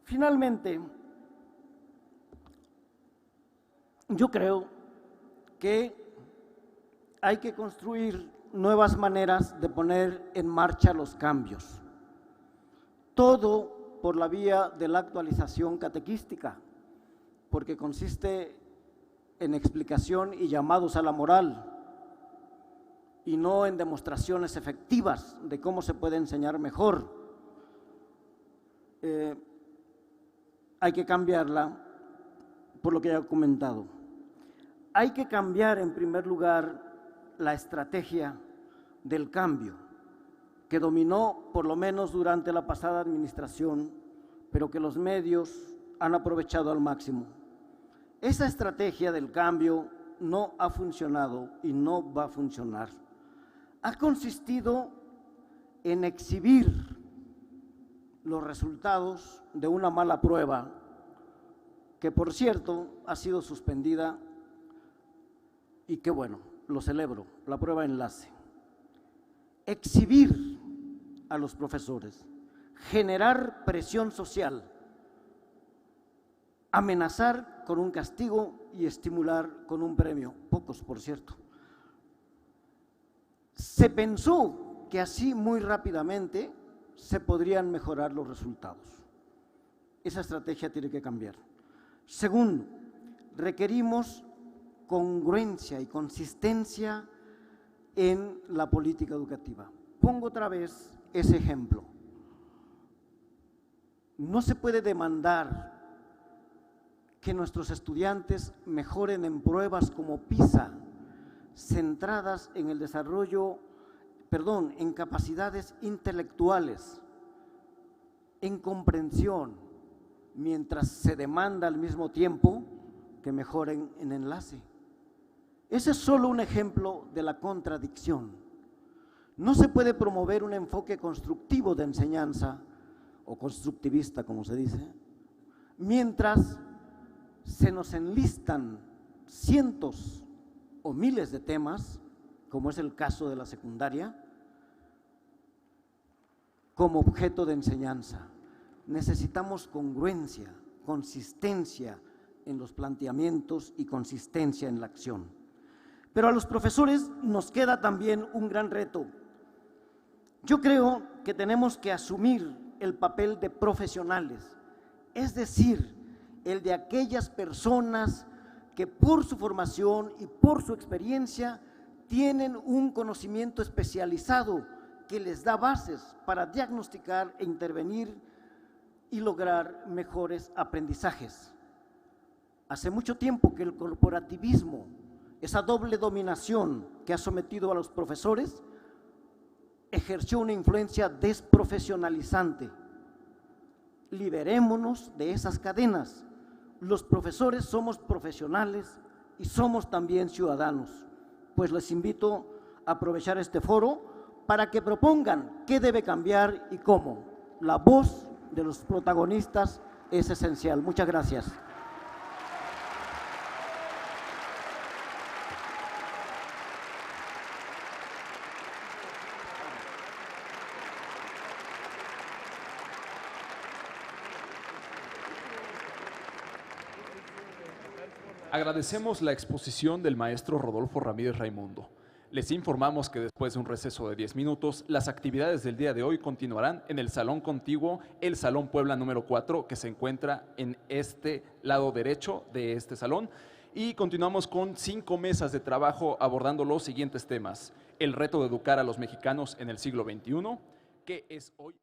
Finalmente, yo creo que hay que construir nuevas maneras de poner en marcha los cambios. Todo por la vía de la actualización catequística, porque consiste en explicación y llamados a la moral, y no en demostraciones efectivas de cómo se puede enseñar mejor. Hay que cambiarla por lo que ya he comentado. Hay que cambiar en primer lugar la estrategia del cambio, que dominó por lo menos durante la pasada administración, pero que los medios han aprovechado al máximo. Esa estrategia del cambio no ha funcionado y no va a funcionar. Ha consistido en exhibir los resultados de una mala prueba, que por cierto ha sido suspendida y que bueno, lo celebro, la prueba enlace. Exhibir a los profesores, generar presión social, amenazar con un castigo y estimular con un premio, pocos por cierto. Se pensó que así muy rápidamente se podrían mejorar los resultados. Esa estrategia tiene que cambiar. Segundo, requerimos congruencia y consistencia en la política educativa. Pongo otra vez ese ejemplo. No se puede demandar que nuestros estudiantes mejoren en pruebas como PISA, centradas en el desarrollo, en capacidades intelectuales, en comprensión, mientras se demanda al mismo tiempo que mejoren en enlace. Ese es solo un ejemplo de la contradicción. No se puede promover un enfoque constructivo de enseñanza, o constructivista como se dice, mientras se nos enlistan cientos o miles de temas, como es el caso de la secundaria, como objeto de enseñanza. Necesitamos congruencia, consistencia en los planteamientos y consistencia en la acción. Pero a los profesores nos queda también un gran reto. Yo creo que tenemos que asumir el papel de profesionales, es decir, el de aquellas personas que por su formación y por su experiencia tienen un conocimiento especializado que les da bases para diagnosticar e intervenir y lograr mejores aprendizajes. Hace mucho tiempo que el corporativismo, esa doble dominación que ha sometido a los profesores, ejerció una influencia desprofesionalizante. Liberémonos de esas cadenas. Los profesores somos profesionales y somos también ciudadanos. Pues les invito a aprovechar este foro para que propongan qué debe cambiar y cómo. La voz de los protagonistas es esencial. Muchas gracias. Agradecemos la exposición del maestro Rodolfo Ramírez Raimundo. Les informamos que después de un receso de 10 minutos, las actividades del día de hoy continuarán en el salón contiguo, el Salón Puebla número 4, que se encuentra en este lado derecho de este salón. Y continuamos con 5 mesas de trabajo abordando los siguientes temas: el reto de educar a los mexicanos en el siglo XXI, que es hoy...